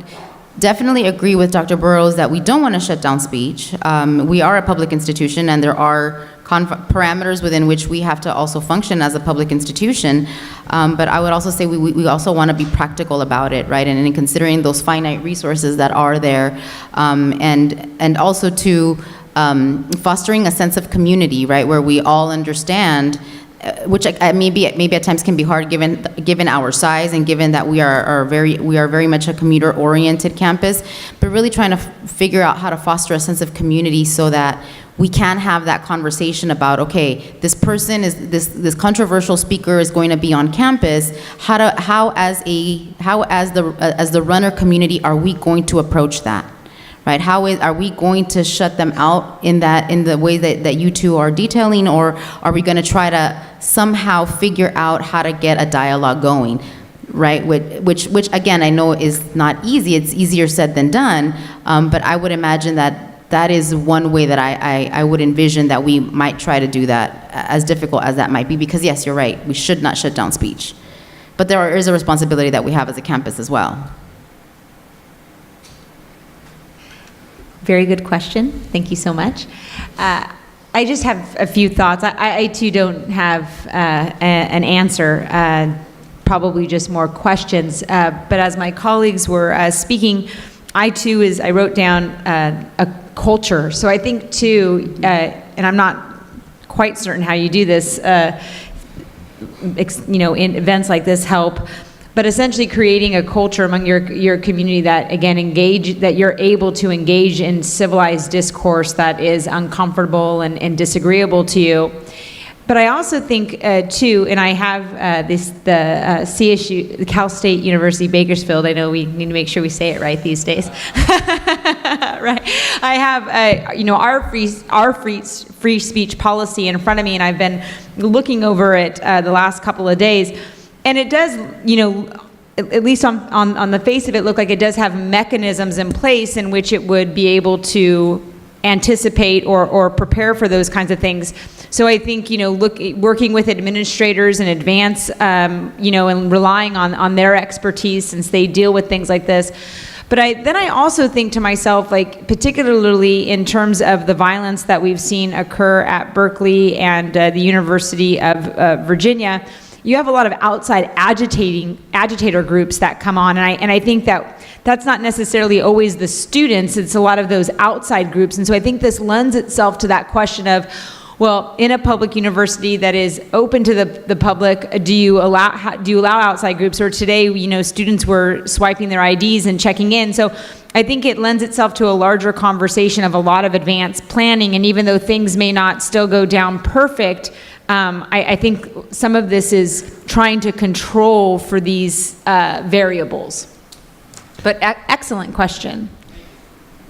definitely agree with Dr. Burrows that we don't want to shut down speech. We are a public institution, and there are parameters within which we have to also function as a public institution. But I would also say we also want to be practical about it, right? And in considering those finite resources that are there, and also to fostering a sense of community, right, where we all understand, which maybe at times can be hard given our size and given that we are very much a commuter-oriented campus, but really trying to figure out how to foster a sense of community so that we can have that conversation about, okay, this person is this controversial speaker is going to be on campus. How as the runner community are we going to approach that? Right? Are we going to shut them out in the way that you two are detailing, or are we going to try to somehow figure out how to get a dialogue going, right? Which again, I know is not easy. It's easier said than done, but I would imagine that is one way that I would envision that we might try to do that, as difficult as that might be, because yes, you're right, we should not shut down speech. But there is a responsibility that we have as a campus as well. Very good question. Thank you so much. I just have a few thoughts. I too don't have an answer, probably just more questions. But as my colleagues were speaking, I wrote down a culture. So I think too, and I'm not quite certain how you do this, in events like this help, but essentially creating a culture among your community that, again, that you're able to engage in civilized discourse that is uncomfortable and disagreeable to you. But I also think, too, and I have the CSU, the Cal State University Bakersfield, I know we need to make sure we say it right these days. Right. I have, our free speech policy in front of me, and I've been looking over it the last couple of days. And it does, at least on the face of it, look like it does have mechanisms in place in which it would be able to anticipate or prepare for those kinds of things. So I think, working with administrators in advance, and relying on their expertise since they deal with things like this. But then I also think to myself, like, particularly in terms of the violence that we've seen occur at Berkeley and the University of Virginia, you have a lot of outside agitator groups that come on, and I think that's not necessarily always the students, it's a lot of those outside groups. And so I think this lends itself to that question of, well, in a public university that is open to the public, do you allow outside groups? Or today, students were swiping their IDs and checking in. So I think it lends itself to a larger conversation of a lot of advanced planning. And even though things may not still go down perfect, I think some of this is trying to control for these variables. But excellent question.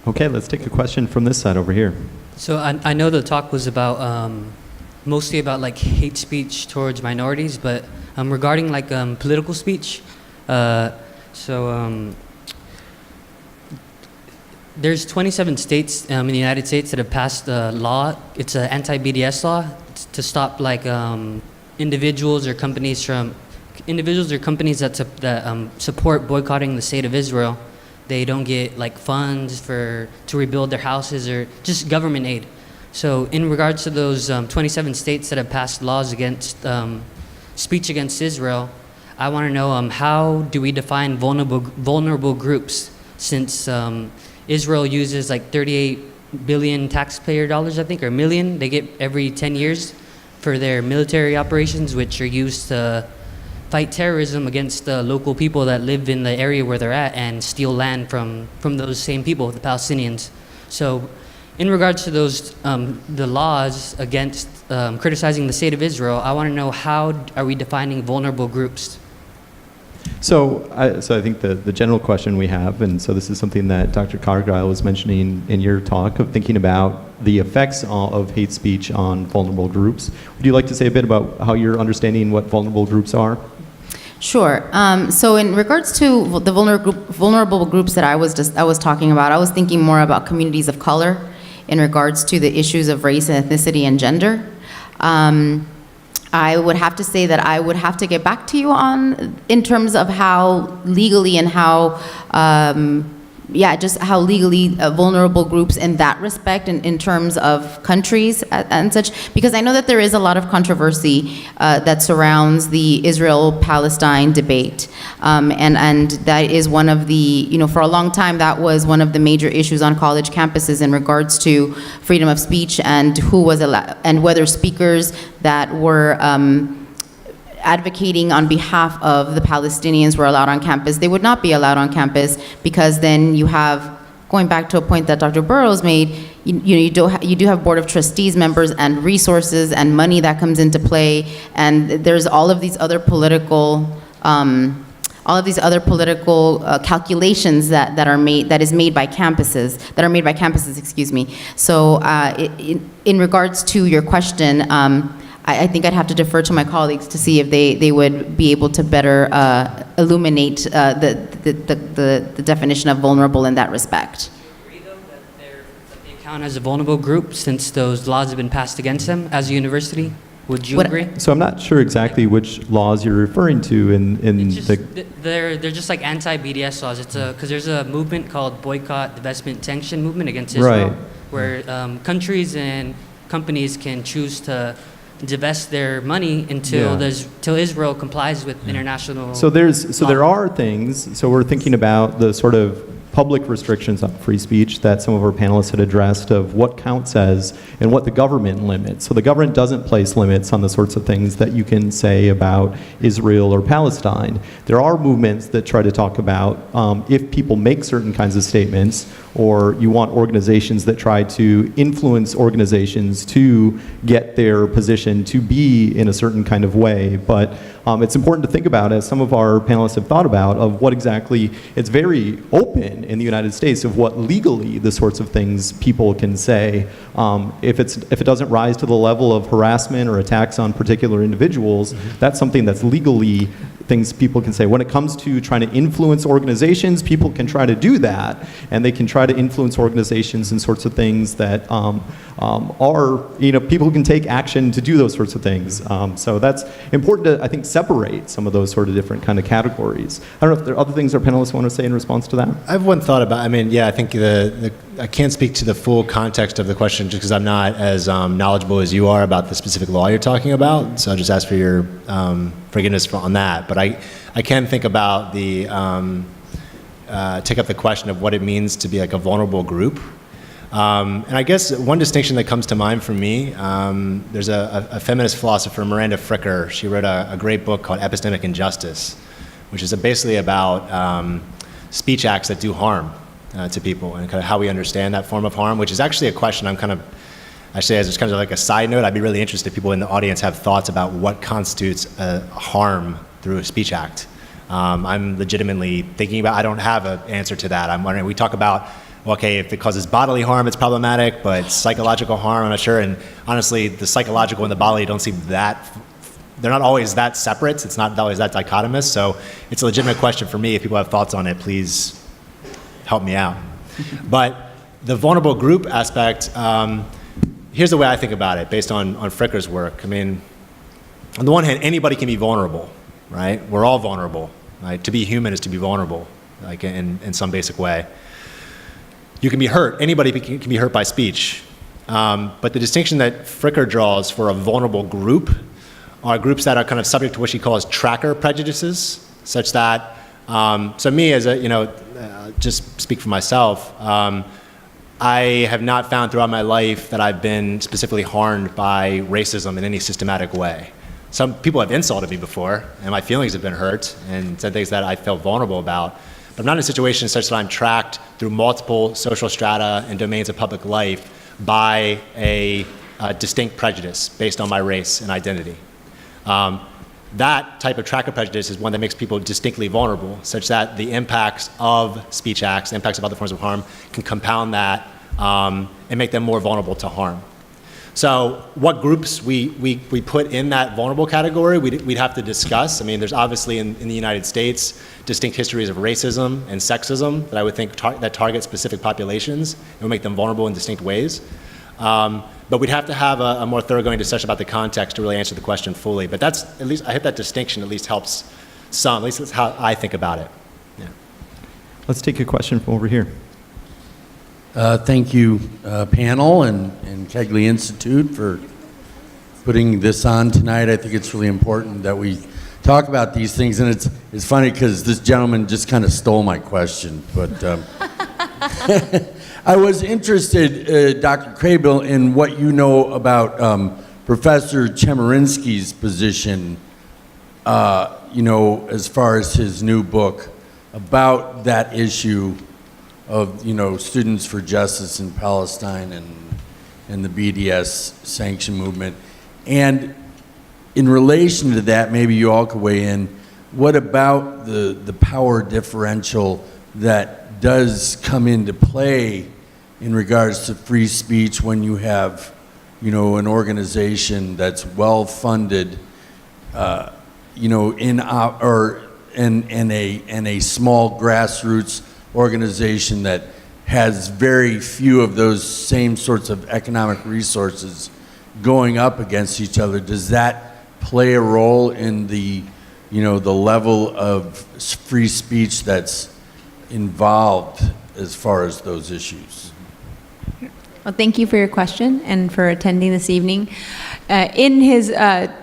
Okay, let's take a question from this side over here. So I know the talk was about mostly about like hate speech towards minorities, but regarding like political speech, there's 27 states in the United States that have passed a law. It's an anti-BDS law to stop like individuals or companies that support boycotting the state of Israel. They don't get like funds to rebuild their houses or just government aid. So in regards to those 27 states that have passed laws against speech against Israel, I want to know how do we define vulnerable groups, since Israel uses like 38 billion taxpayer dollars, I think, or million, they get every 10 years for their military operations, which are used to fight terrorism against the local people that live in the area where they're at and steal land from those same people, the Palestinians. So in regards to those, the laws against criticizing the state of Israel, I want to know how are we defining vulnerable groups? So I think the general question we have, and so this is something that Dr. Cargile was mentioning in your talk, of thinking about the effects of hate speech on vulnerable groups. Would you like to say a bit about how you're understanding what vulnerable groups are? Sure. So in regards to the vulnerable groups that I was talking about, I was thinking more about communities of color in regards to the issues of race and ethnicity and gender. I would have to say that I would have to get back to you in terms of how legally and how just how legally vulnerable groups in that respect, in terms of countries and such, because I know that there is a lot of controversy that surrounds the Israel-Palestine debate, and that is one of the, for a long time that was one of the major issues on college campuses in regards to freedom of speech and who was allowed, and whether speakers that were advocating on behalf of the Palestinians were allowed on campus. They would not be allowed on campus, because then you have, going back to a point that Dr. Burrows made, you do have board of trustees members and resources and money that comes into play, and there's all of these other political calculations that is made by campuses, excuse me. So in regards to your question, I think I'd have to defer to my colleagues to see if they would be able to better illuminate the definition of vulnerable in that respect. Do you agree, though, that they count as a vulnerable group since those laws have been passed against them as a university? Would you agree? So I'm not sure exactly which laws you're referring to They're just like anti-BDS laws. It's because there's a movement called Boycott, Divestment, Sanction movement against Israel, Right. where countries and companies can choose to divest their money until Israel complies with international. So there are things. So we're thinking about the sort of public restrictions on free speech that some of our panelists had addressed, of what counts as and what the government limits. So the government doesn't place limits on the sorts of things that you can say about Israel or Palestine. There are movements that try to talk about if people make certain kinds of statements, or you want organizations that try to influence organizations to get their position to be in a certain kind of way. But it's important to think about, as some of our panelists have thought about, of what exactly, it's very open in the United States of what legally the sorts of things people can say. If it doesn't rise to the level of harassment or attacks on particular individuals, that's something that's legally things people can say. When it comes to trying to influence organizations, people can try to do that, and they can try to influence organizations and sorts of things that people can take action to do those sorts of things. So that's important to, I think, separate some of those sort of different kind of categories. I don't know if there are other things our panelists want to say in response to that. I have one thought about, I think I can't speak to the full context of the question just because I'm not as knowledgeable as you are about the specific law you're talking about. So I'll just ask for your forgiveness on that. But I can think about take up the question of what it means to be like a vulnerable group. And I guess one distinction that comes to mind for me, there's a feminist philosopher, Miranda Fricker. She wrote a great book called Epistemic Injustice, which is basically about speech acts that do harm to people, and kind of how we understand that form of harm, which is actually a question I'm actually, as kind of like a side note, I'd be really interested if people in the audience have thoughts about what constitutes a harm through a speech act. I'm legitimately thinking about, I don't have an answer to that. I'm wondering, we talk about well, okay, if it causes bodily harm, it's problematic, but psychological harm, I'm not sure. And honestly, the psychological and the bodily don't seem they're not always that separate. It's not always that dichotomous. So it's a legitimate question for me. If people have thoughts on it, please help me out. But the vulnerable group aspect, here's the way I think about it based on Fricker's work. I mean, on the one hand, anybody can be vulnerable, right? We're all vulnerable, right? To be human is to be vulnerable, like in some basic way. You can be hurt. Anybody can be hurt by speech. But the distinction that Fricker draws for a vulnerable group are groups that are kind of subject to what she calls tracker prejudices, such that, so me as a, just speak for myself, I have not found throughout my life that I've been specifically harmed by racism in any systematic way. Some people have insulted me before, and my feelings have been hurt, and said things that I felt vulnerable about. But I'm not in a situation such that I'm tracked through multiple social strata and domains of public life by a distinct prejudice based on my race and identity. That type of tracker prejudice is one that makes people distinctly vulnerable, such that the impacts of speech acts, the impacts of other forms of harm, can compound that and make them more vulnerable to harm. So what groups we put in that vulnerable category, we'd have to discuss. I mean, there's obviously in the United States distinct histories of racism and sexism that I would think that target specific populations and would make them vulnerable in distinct ways. But we'd have to have a more thoroughgoing discussion about the context to really answer the question fully. But that's, at least, I hope that distinction at least helps some. At least that's how I think about it. Yeah. Let's take a question from over here. Thank you, panel and Kegley Institute for putting this on tonight. I think it's really important that we talk about these things. And it's funny because this gentleman just kind of stole my question. But I was interested, Dr. Craybill, in what you know about Professor Chemerinsky's position, as far as his new book about that issue of, students for justice in Palestine and the BDS sanction movement. And in relation to that, maybe you all could weigh in, what about the power differential that does come into play in regards to free speech when you have, an organization that's well-funded, in a small grassroots organization that has very few of those same sorts of economic resources going up against each other. Does that play a role in the level of free speech that's involved as far as those issues? Well, thank you for your question and for attending this evening. In his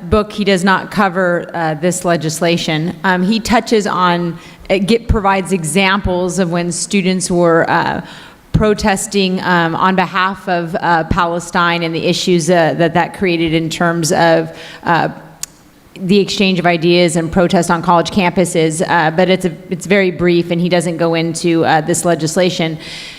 book, he does not cover this legislation. He touches on, provides examples of when students were protesting on behalf of Palestine and the issues that created in terms of the exchange of ideas and protest on college campuses, but it's very brief, and he doesn't go into this legislation.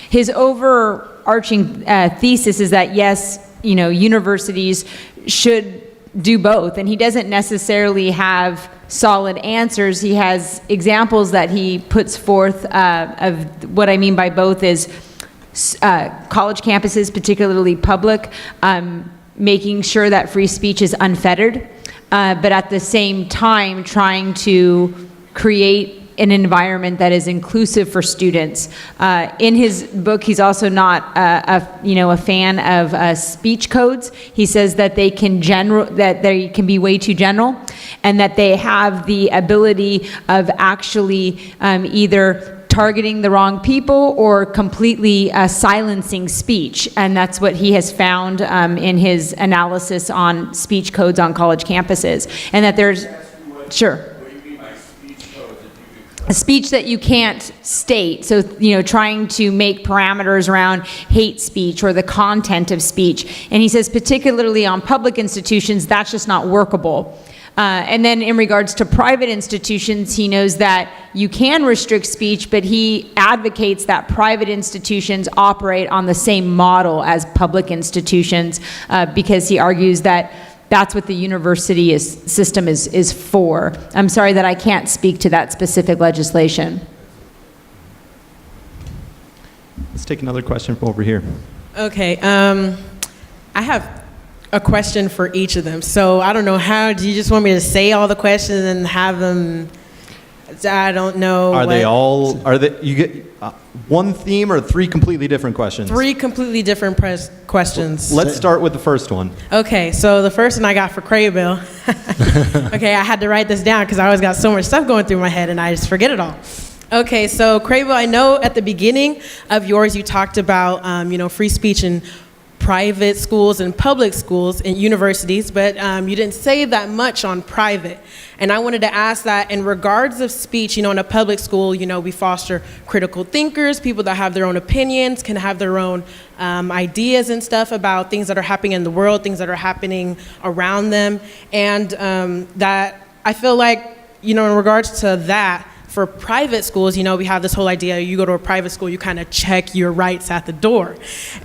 His overarching thesis is that yes, universities should do both, and he doesn't necessarily have solid answers. He has examples that he puts forth of what I mean by both is college campuses, particularly public, making sure that free speech is unfettered, but at the same time trying to create an environment that is inclusive for students. In his book, he's also not a fan of speech codes. He says that they can be way too general, and that they have the ability of actually either targeting the wrong people or completely silencing speech. And that's what he has found in his analysis on speech codes on college campuses. And that there's, sure. A speech that you can't state, so trying to make parameters around hate speech or the content of speech. And he says particularly on public institutions, that's just not workable. And then in regards to private institutions, he knows that you can restrict speech, but he advocates that private institutions operate on the same model as public institutions because he argues that that's what the university system is for. I'm sorry that I can't speak to that specific legislation. Let's take another question from over here. Okay, I have a question for each of them. So I don't know, how do you just want me to say all the questions and have them? I don't know. Are they you get one theme or three completely different questions? Three completely different questions. Let's start with the first one. Okay, so the first one I got for Craybill. Okay, I had to write this down because I always got so much stuff going through my head and I just forget it all. Okay, so Craybill, I know at the beginning of yours you talked about free speech in private schools and public schools and universities, but you didn't say that much on private. And I wanted to ask that in regards of speech, in a public school, we foster critical thinkers, people that have their own opinions, can have their own ideas and stuff about things that are happening in the world, things that are happening around them. And that I feel like, in regards to that, for private schools, we have this whole idea, you go to a private school, you kind of check your rights at the door.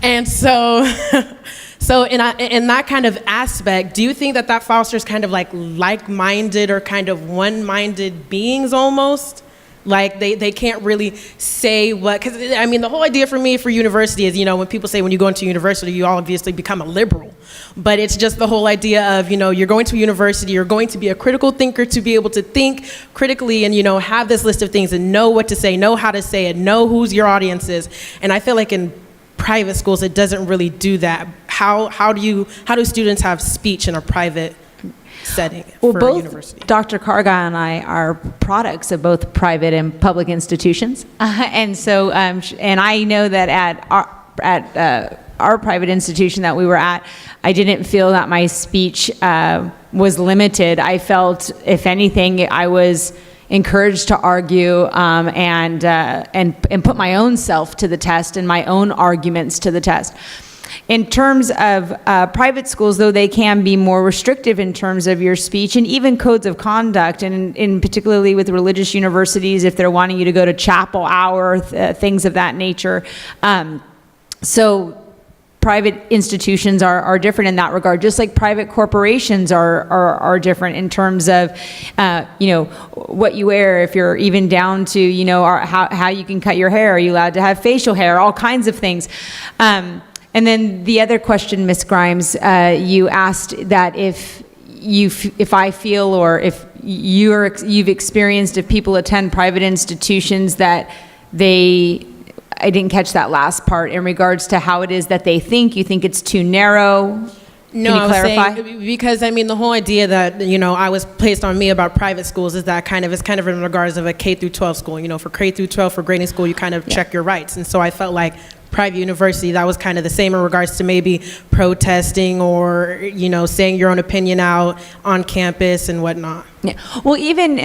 And so, in that kind of aspect, do you think that fosters kind of like-minded or kind of one-minded beings almost? Like they can't really say what, because the whole idea for me for university is, when people say when you go into university, you obviously become a liberal. But it's just the whole idea of, you're going to a university, you're going to be a critical thinker to be able to think critically and, have this list of things and know what to say, know how to say it, know who's your audience is. And I feel like in private schools, it doesn't really do that. How do students have speech in a private setting for a university? Dr. Cargile and I are products of both private and public institutions, and so and I know that at our private institution that we were at, I didn't feel that my speech was limited. I felt, if anything, I was encouraged to argue and put my own self to the test and my own arguments to the test. In terms of private schools, though, they can be more restrictive in terms of your speech and even codes of conduct, and in particularly with religious universities, if they're wanting you to go to chapel hour, things of that nature. So private institutions are different in that regard, just like private corporations are different in terms of, what you wear, if you're even down to, how you can cut your hair. Are you allowed to have facial hair? All kinds of things. And then the other question, Ms. Grimes, you asked that if I feel, or if you've experienced, if people attend private institutions that I didn't catch that last part in regards to how it is that they think. You think it's too narrow? No, Can you clarify? Saying, because the whole idea that I was placed on me about private schools is that it's kind of in regards of a K through 12 school. For K through 12, for grading school, you kind of check your rights, and so I felt like private university, that was kind of the same in regards to maybe protesting or saying your own opinion out on campus and whatnot. Yeah. Well, even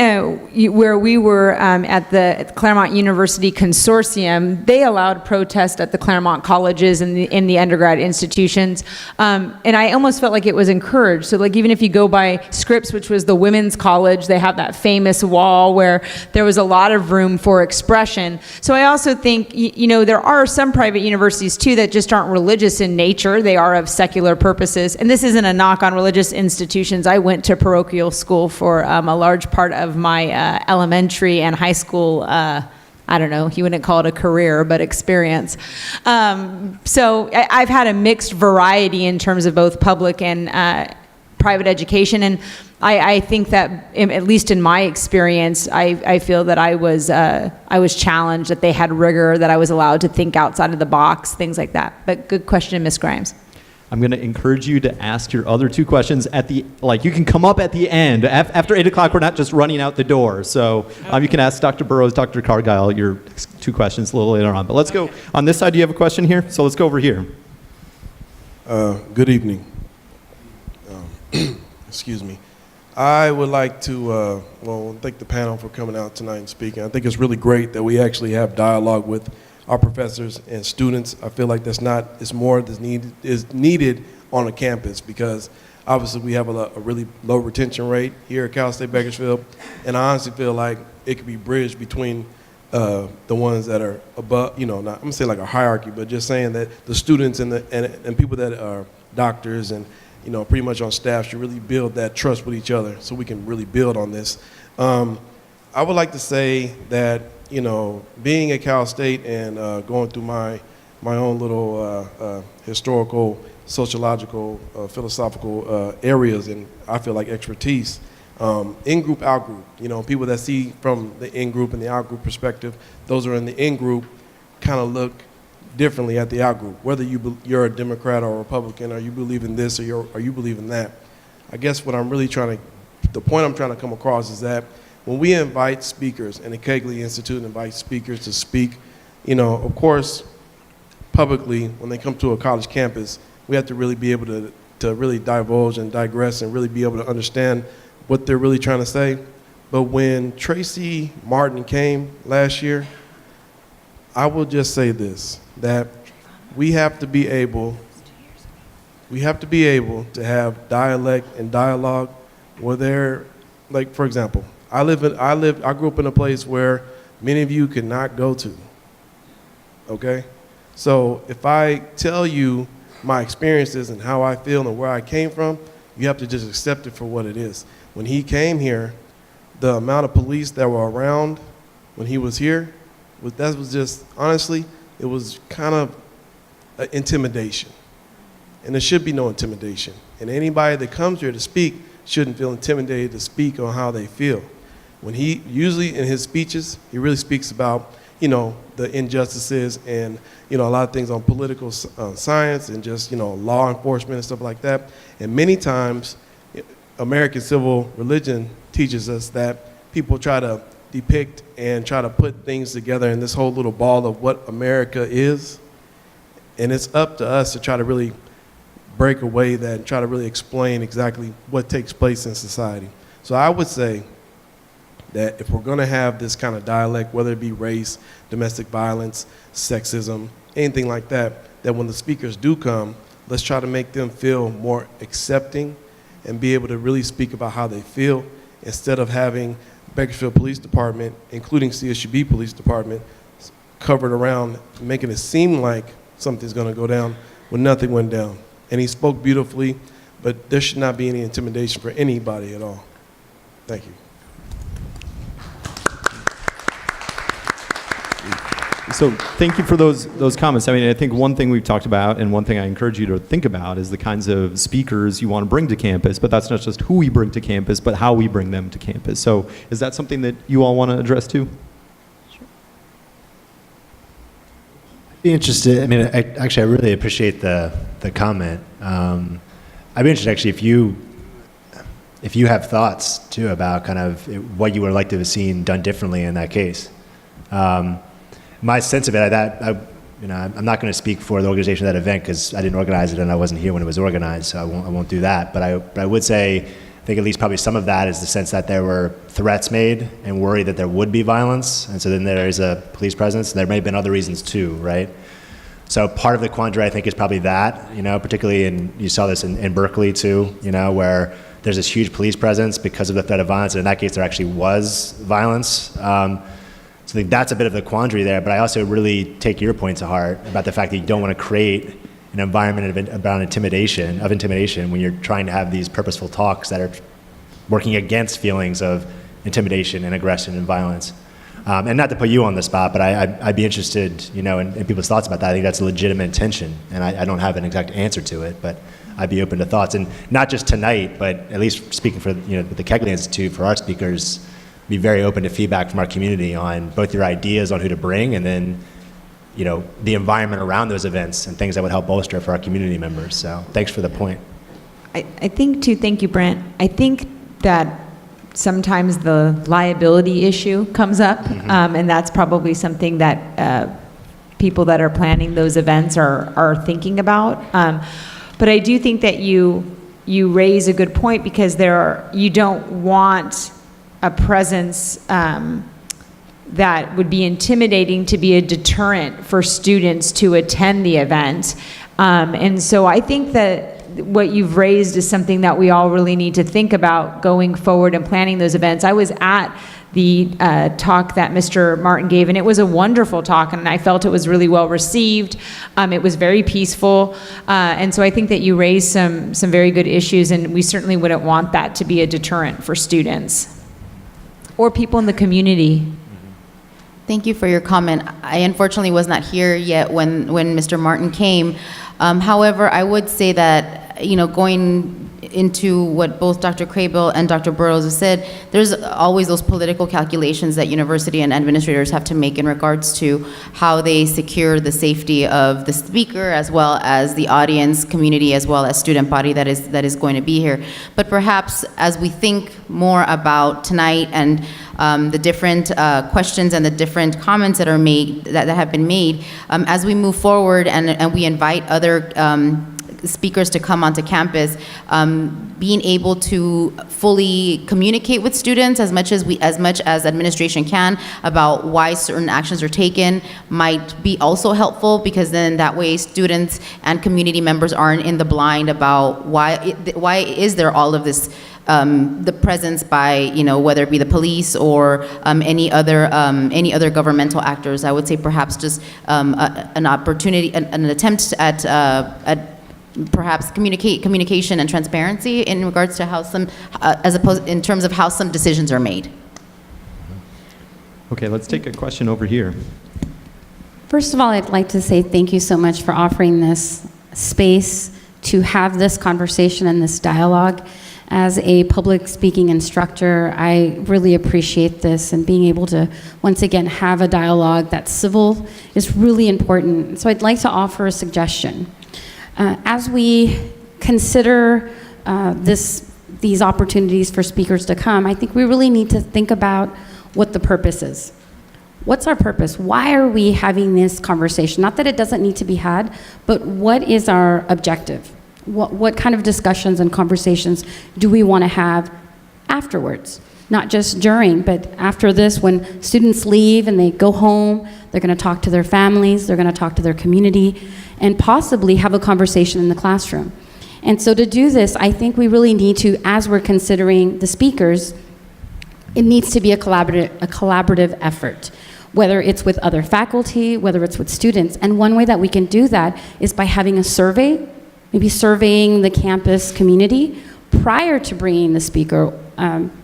where we were at the Claremont University Consortium, they allowed protest at the Claremont colleges and in the undergrad institutions, and I almost felt like it was encouraged. So, even if you go by Scripps, which was the women's college, they have that famous wall where there was a lot of room for expression. So, I also think there are some private universities too that just aren't religious in nature; they are of secular purposes. And this isn't a knock on religious institutions. I went to parochial school for a large part of my elementary and high school, I don't know, you wouldn't call it a career, but experience. So I've had a mixed variety in terms of both public and private education, and I think that, at least in my experience, I feel that I was challenged, that they had rigor, that I was allowed to think outside of the box, things like that. But good question, Ms. Grimes. I'm going to encourage you to ask your other two questions you can come up at the end. After 8 o'clock, we're not just running out the door. So you can ask Dr. Burrows, Dr. Cargile, your two questions a little later on. But let's go on this side. Do you have a question here? So let's go over here. Good evening. Excuse me. I would like to, thank the panel for coming out tonight and speaking. I think it's really great that we actually have dialogue with our professors and students. I feel like it's more that's needed on a campus, because obviously we have a really low retention rate here at Cal State Bakersfield, and I honestly feel like it could be bridged between the ones that are above, not, I'm gonna say like a hierarchy, but just saying that the students and people that are doctors and pretty much on staff should really build that trust with each other so we can really build on this. I would like to say that being at Cal State and going through my my own little historical, sociological, philosophical areas, and I feel like expertise. In-group, out-group. You know, people that see from the in-group and the out-group perspective, those who are in the in-group kind of look differently at the out-group. Whether you're a Democrat or a Republican, or you believe in this or you believe in that. I guess what I'm really the point I'm trying to come across is that when we invite speakers, and the Kegley Institute invites speakers to speak, you know, of course, publicly, when they come to a college campus, we have to really be able to really divulge and digress and really be able to understand what they're really trying to say. But when Tracy Martin came last year, I will just say this, that we have to be able to have dialect and dialogue where they're, like, for example, I grew up in a place where many of you could not go to, okay? So if I tell you my experiences and how I feel and where I came from, you have to just accept it for what it is. When he came here, the amount of police that were around when he was here, that was just, honestly, it was kind of intimidation. And there should be no intimidation. And anybody that comes here to speak shouldn't feel intimidated to speak on how they feel. When he, usually in his speeches, he really speaks about, you know, the injustices and, you know, a lot of things on political science and just, you know, law enforcement and stuff like that. And many times, American civil religion teaches us that people try to depict and try to put things together in this whole little ball of what America is. And it's up to us to try to really break away that and try to really explain exactly what takes place in society. So I would say that if we're going to have this kind of dialect, whether it be race, domestic violence, sexism, anything like that, that when the speakers do come, let's try to make them feel more accepting and be able to really speak about how they feel instead of having Bakersfield Police Department, including CSUB Police Department, covered around making it seem like something's going to go down when nothing went down. And he spoke beautifully, but there should not be any intimidation for anybody at all. Thank you. So thank you for those comments. I mean, I think one thing we've talked about and one thing I encourage you to think about is the kinds of speakers you want to bring to campus, but that's not just who we bring to campus, but how we bring them to campus. So is that something that you all want to address too? I'd be interested, I mean, I really appreciate the comment. I'd be interested actually if you have thoughts too about kind of what you would like to have seen done differently in that case. My sense of it, I'm not going to speak for the organization of that event because I didn't organize it and I wasn't here when it was organized, so I won't do that. But I would say, I think at least probably some of that is the sense that there were threats made and worry that there would be violence, and so then there is a police presence. And there may have been other reasons too, right? So part of the quandary, I think, is probably that, you know, particularly you saw this in Berkeley too, you know, where there's this huge police presence because of the threat of violence, and in that case there actually was violence. So I think that's a bit of the quandary there, but I also really take your point to heart about the fact that you don't want to create an environment about intimidation when you're trying to have these purposeful talks that are working against feelings of intimidation and aggression and violence. And not to put you on the spot, but I'd be interested, you know, in people's thoughts about that. I think that's a legitimate intention, and I don't have an exact answer to it, but I'd be open to thoughts. And not just tonight, but at least speaking for, you know, the Kegley Institute, for our speakers, be very open to feedback from our community on both your ideas on who to bring and then, you know, the environment around those events and things that would help bolster for our community members. So thanks for the point. I think too, thank you, Brent. I think that sometimes the liability issue comes up, and that's probably something that people that are planning those events are thinking about. But I do think that you raise a good point because you don't want a presence that would be intimidating to be a deterrent for students to attend the event. And so I think that what you've raised is something that we all really need to think about going forward and planning those events. I was at the talk that Mr. Martin gave, and it was a wonderful talk, and I felt it was really well received. It was very peaceful, and so I think that you raised some very good issues, and we certainly wouldn't want that to be a deterrent for students or people in the community. Thank you for your comment. I unfortunately was not here yet when Mr. Martin came. However, I would say that, going into what both Dr. Craybill and Dr. Burrows have said, there's always those political calculations that university and administrators have to make in regards to how they secure the safety of the speaker, as well as the audience, community, as well as student body that is going to be here. But perhaps as we think more about tonight and the different questions and the different comments that are made, that have been made, as we move forward and we invite other speakers to come onto campus, being able to fully communicate with students as much as administration can about why certain actions are taken might be also helpful, because then that way students and community members aren't in the blind about why is there all of this the presence by, whether it be the police or any other governmental actors. I would say perhaps just an opportunity, an attempt at perhaps communication and transparency in regards to how some, as opposed in terms of how some decisions are made. Okay, let's take a question over here. First of all, I'd like to say thank you so much for offering this space to have this conversation and this dialogue. As a public speaking instructor, I really appreciate this, and being able to once again have a dialogue that's civil is really important. So I'd like to offer a suggestion. As we consider these opportunities for speakers to come, I think we really need to think about what the purpose is. What's our purpose? Why are we having this conversation? Not that it doesn't need to be had, but what is our objective? What kind of discussions and conversations do we want to have afterwards? Not just during, but after this, when students leave and they go home, they're going to talk to their families, they're going to talk to their community, and possibly have a conversation in the classroom. And so to do this, I think we really need to, as we're considering the speakers, it needs to be a collaborative effort, whether it's with other faculty, whether it's with students. And one way that we can do that is by having a survey, maybe surveying the campus community prior to bringing the speaker.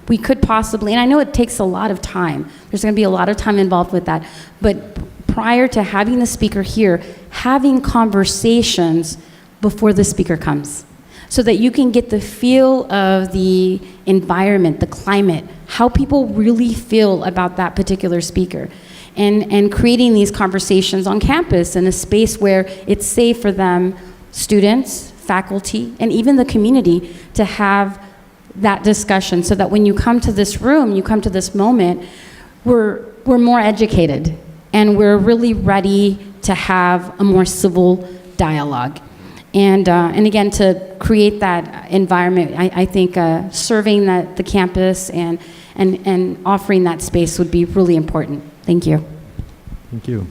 We could possibly, and I know it takes a lot of time, there's going to be a lot of time involved with that, but prior to having the speaker here, having conversations before the speaker comes, so that you can get the feel of the environment, the climate, how people really feel about that particular speaker, and creating these conversations on campus in a space where it's safe for them, students, faculty, and even the community, to have that discussion, so that when you come to this room, you come to this moment, we're more educated and we're really ready to have a more civil dialogue. And again, to create that environment, I think serving the campus and offering that space would be really important. Thank you. Thank you.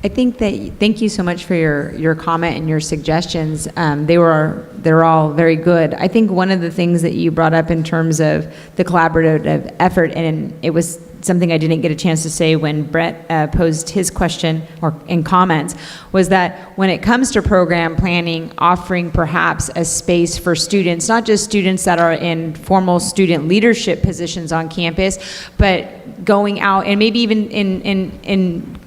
I think that, thank you so much for your comment and your suggestions. They're all very good. I think one of the things that you brought up in terms of the collaborative effort, and it was something I didn't get a chance to say when Brett posed his question or in comments, was that when it comes to program planning, offering perhaps a space for students, not just students that are in formal student leadership positions on campus, but going out and maybe even in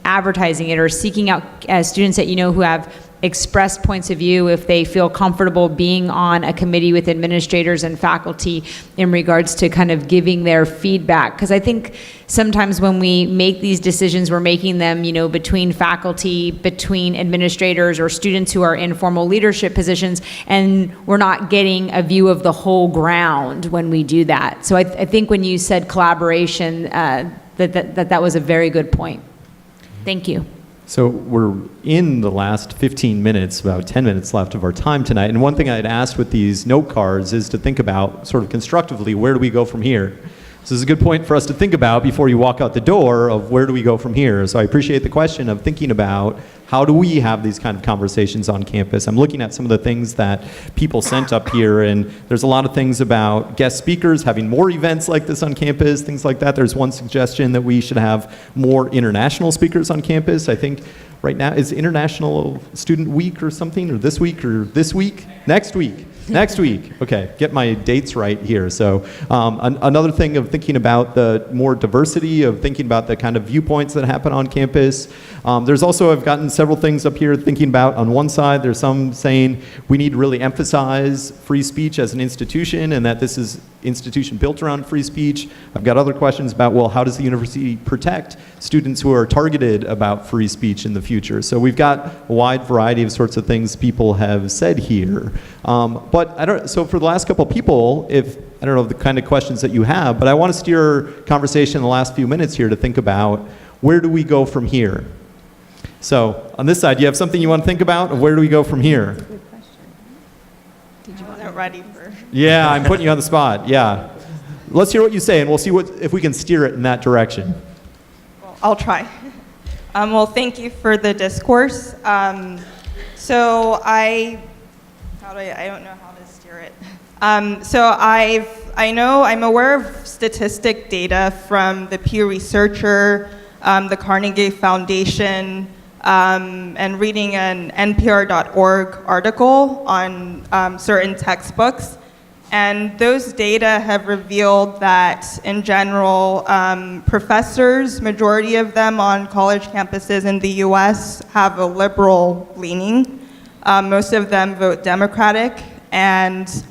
advertising it or seeking out students that who have expressed points of view, if they feel comfortable being on a committee with administrators and faculty in regards to kind of giving their feedback. Because I think sometimes when we make these decisions, we're making them, between faculty, between administrators, or students who are in formal leadership positions, and we're not getting a view of the whole ground when we do that. So I think when you said collaboration, that was a very good point. Thank you. So we're in the last 15 minutes, about 10 minutes left of our time tonight. And one thing I'd asked with these note cards is to think about sort of constructively, where do we go from here? So this is a good point for us to think about before you walk out the door of where do we go from here. So I appreciate the question of thinking about how do we have these kind of conversations on campus. I'm looking at some of the things that people sent up here, and there's a lot of things about guest speakers, having more events like this on campus, things like that. There's one suggestion that we should have more international speakers on campus. I think right now is International Student Week or something, or this week, next week. Next week. Okay, get my dates right here. So another thing of thinking about the more diversity, of thinking about the kind of viewpoints that happen on campus. There's also, I've gotten several things up here thinking about, on one side, there's some saying we need to really emphasize free speech as an institution and that this is institution built around free speech. I've got other questions about, well, how does the university protect students who are targeted about free speech in the future? So we've got a wide variety of sorts of things people have said here. But so for the last couple people, I don't know the kind of questions that you have, but I want to steer conversation in the last few minutes here to think about, where do we go from here? So on this side, you have something you want to think about, of where do we go from here? I wasn't ready for. Yeah, I'm putting you on the spot. Yeah. Let's hear what you say, and we'll see if we can steer it in that direction. Well, I'll try. Well, thank you for the discourse. So I don't know how to steer it. I'm aware of statistic data from the Pew Researcher, the Carnegie Foundation, and reading an NPR.org article on certain textbooks. And those data have revealed that, in general, professors, majority of them on college campuses in the US, have a liberal leaning. Most of them vote Democratic, and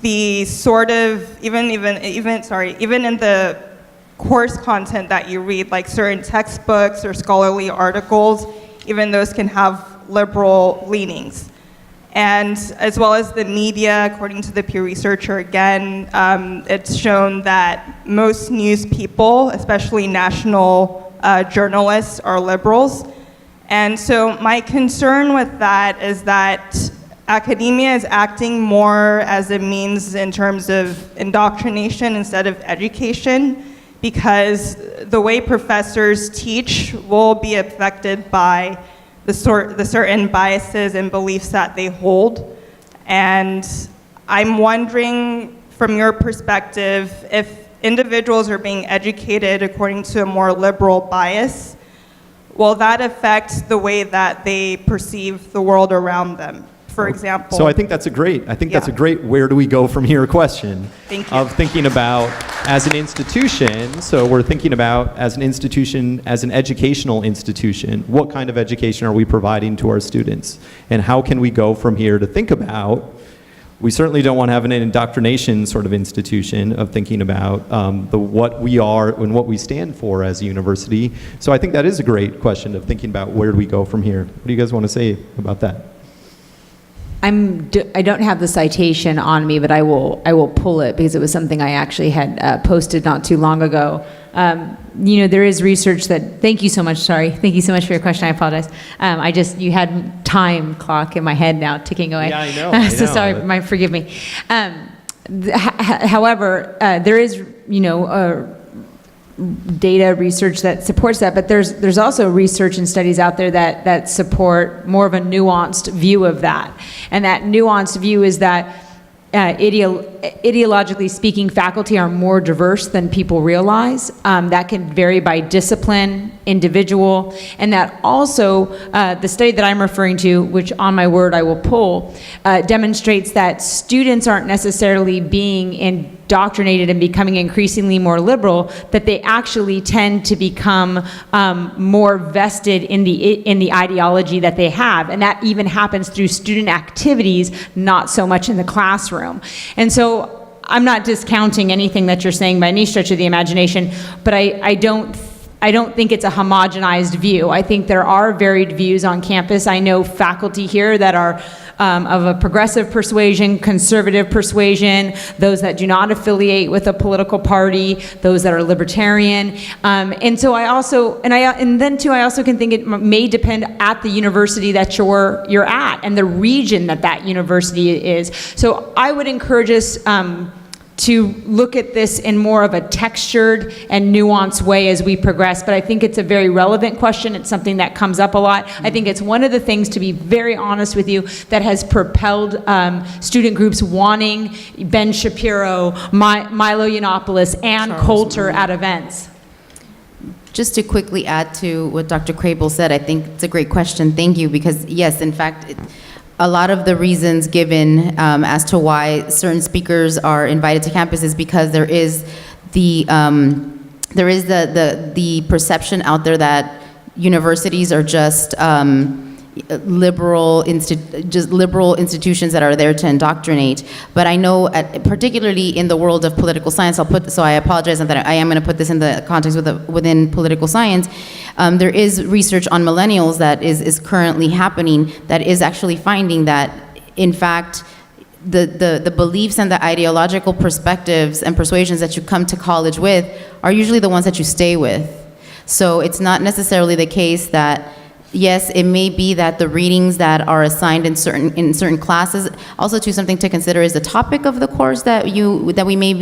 the sort of, even in the course content that you read, like certain textbooks or scholarly articles, even those can have liberal leanings. And as well as the media, according to the Pew Researcher, again, it's shown that most news people, especially national journalists, are liberals. And so my concern with that is that academia is acting more as a means in terms of indoctrination instead of education, because the way professors teach will be affected by the certain biases and beliefs that they hold. And I'm wondering, from your perspective, if individuals are being educated according to a more liberal bias, will that affect the way that they perceive the world around them? For example. So I think that's a great where do we go from here question. Thank you. Of thinking about as an institution, so we're thinking about as an institution, as an educational institution, what kind of education are we providing to our students? And how can we go from here to think about, we certainly don't want to have an indoctrination sort of institution of thinking about what we are and what we stand for as a university. So I think that is a great question of thinking about where do we go from here. What do you guys want to say about that? I don't have the citation on me, but I will pull it because it was something I actually had posted not too long ago. There is research that, thank you so much for your question, I apologize. You had time clock in my head now ticking away. Yeah, I know. So sorry, forgive me. However, there is, data research that supports that, but there's also research and studies out there that support more of a nuanced view of that. And that nuanced view is that ideologically speaking, faculty are more diverse than people realize. That can vary by discipline, individual, and that also, the study that I'm referring to, which on my word I will pull, demonstrates that students aren't necessarily being indoctrinated and becoming increasingly more liberal, that they actually tend to become more vested in the ideology that they have, and that even happens through student activities, not so much in the classroom. And so I'm not discounting anything that you're saying by any stretch of the imagination, but I don't think it's a homogenized view. I think there are varied views on campus. I know faculty here that are of a progressive persuasion, conservative persuasion, those that do not affiliate with a political party, those that are libertarian. And so I also can think it may depend at the university that you're at and the region that university is. So I would encourage us to look at this in more of a textured and nuanced way as we progress. But I think it's a very relevant question. It's something that comes up a lot. I think it's one of the things, to be very honest with you, that has propelled student groups wanting Ben Shapiro, Milo Yiannopoulos, and Coulter at events. Just to quickly add to what Dr. Crable said, I think it's a great question. Thank you, because yes, in fact, a lot of the reasons given as to why certain speakers are invited to campus is because there is the perception out there that universities are just liberal institutions that are there to indoctrinate. But I know, particularly in the world of political science, so I apologize that I am going to put this in the context within political science. There is research on millennials that is currently happening that is actually finding that, in fact, the beliefs and the ideological perspectives and persuasions that you come to college with are usually the ones that you stay with. So it's not necessarily the case that, yes, it may be that the readings that are assigned in certain classes, also too, something to consider is the topic of the course that you may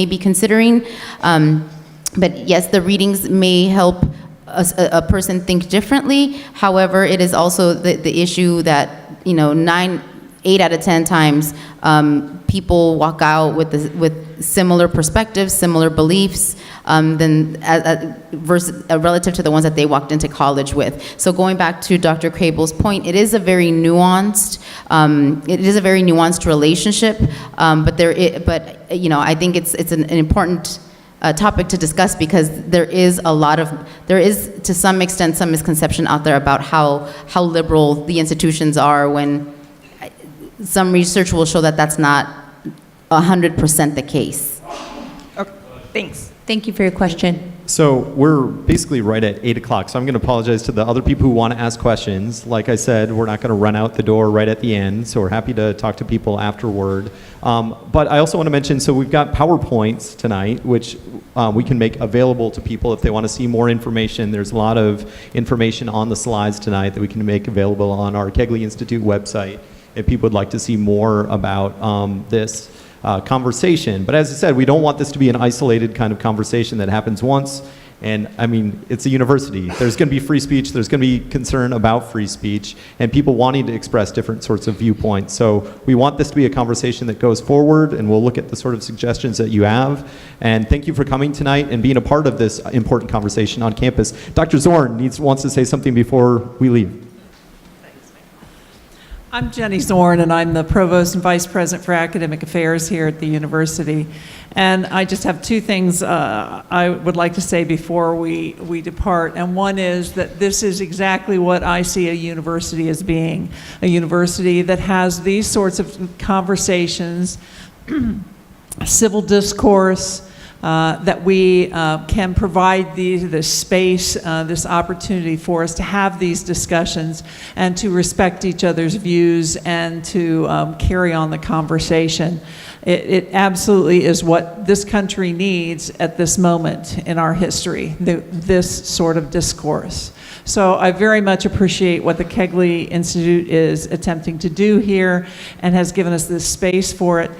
be considering. But yes, the readings may help a person think differently. However, it is also the issue that 8 out of 10 times people walk out with similar perspectives, similar beliefs, relative to the ones that they walked into college with. So going back to Dr. Crable's point, it is a very nuanced, relationship. I think it's an important topic to discuss because there is to some extent some misconception out there about how liberal the institutions are, when some research will show that that's not 100% the case. Okay, thanks. Thank you for your question. So we're basically right at 8 o'clock, so I'm going to apologize to the other people who want to ask questions. Like I said, we're not going to run out the door right at the end, so we're happy to talk to people afterward. But I also want to mention, so we've got PowerPoints tonight, which we can make available to people if they want to see more information. There's a lot of information on the slides tonight that we can make available on our Kegley Institute website if people would like to see more about this conversation. But as I said, we don't want this to be an isolated kind of conversation that happens once. And I mean, it's a university. There's going to be free speech. There's going to be concern about free speech and people wanting to express different sorts of viewpoints. So we want this to be a conversation that goes forward, and we'll look at the sort of suggestions that you have. And thank you for coming tonight and being a part of this important conversation on campus. Dr. Zorn wants to say something before we leave. I'm Jenny Zorn, and I'm the Provost and Vice President for Academic Affairs here at the university. And I just have two things I would like to say before we depart. And one is that this is exactly what I see a university as being, a university that has these sorts of conversations, civil discourse, that we can provide this space, this opportunity for us to have these discussions and to respect each other's views and to carry on the conversation. It absolutely is what this country needs at this moment in our history, this sort of discourse. So I very much appreciate what the Kegley Institute is attempting to do here and has given us this space for it.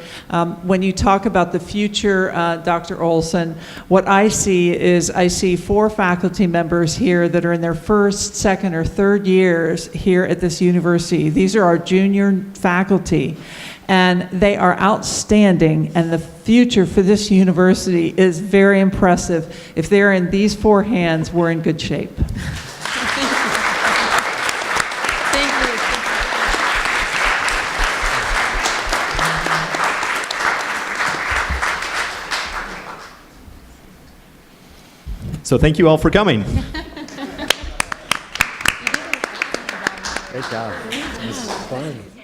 When you talk about the future, Dr. Olson, what I see 4 faculty members here that are in their first, second, or third years here at this university. These are our junior faculty, and they are outstanding, and the future for this university is very impressive. If they're in these 4 hands, we're in good shape. So thank you all for coming. Great job. It was fun.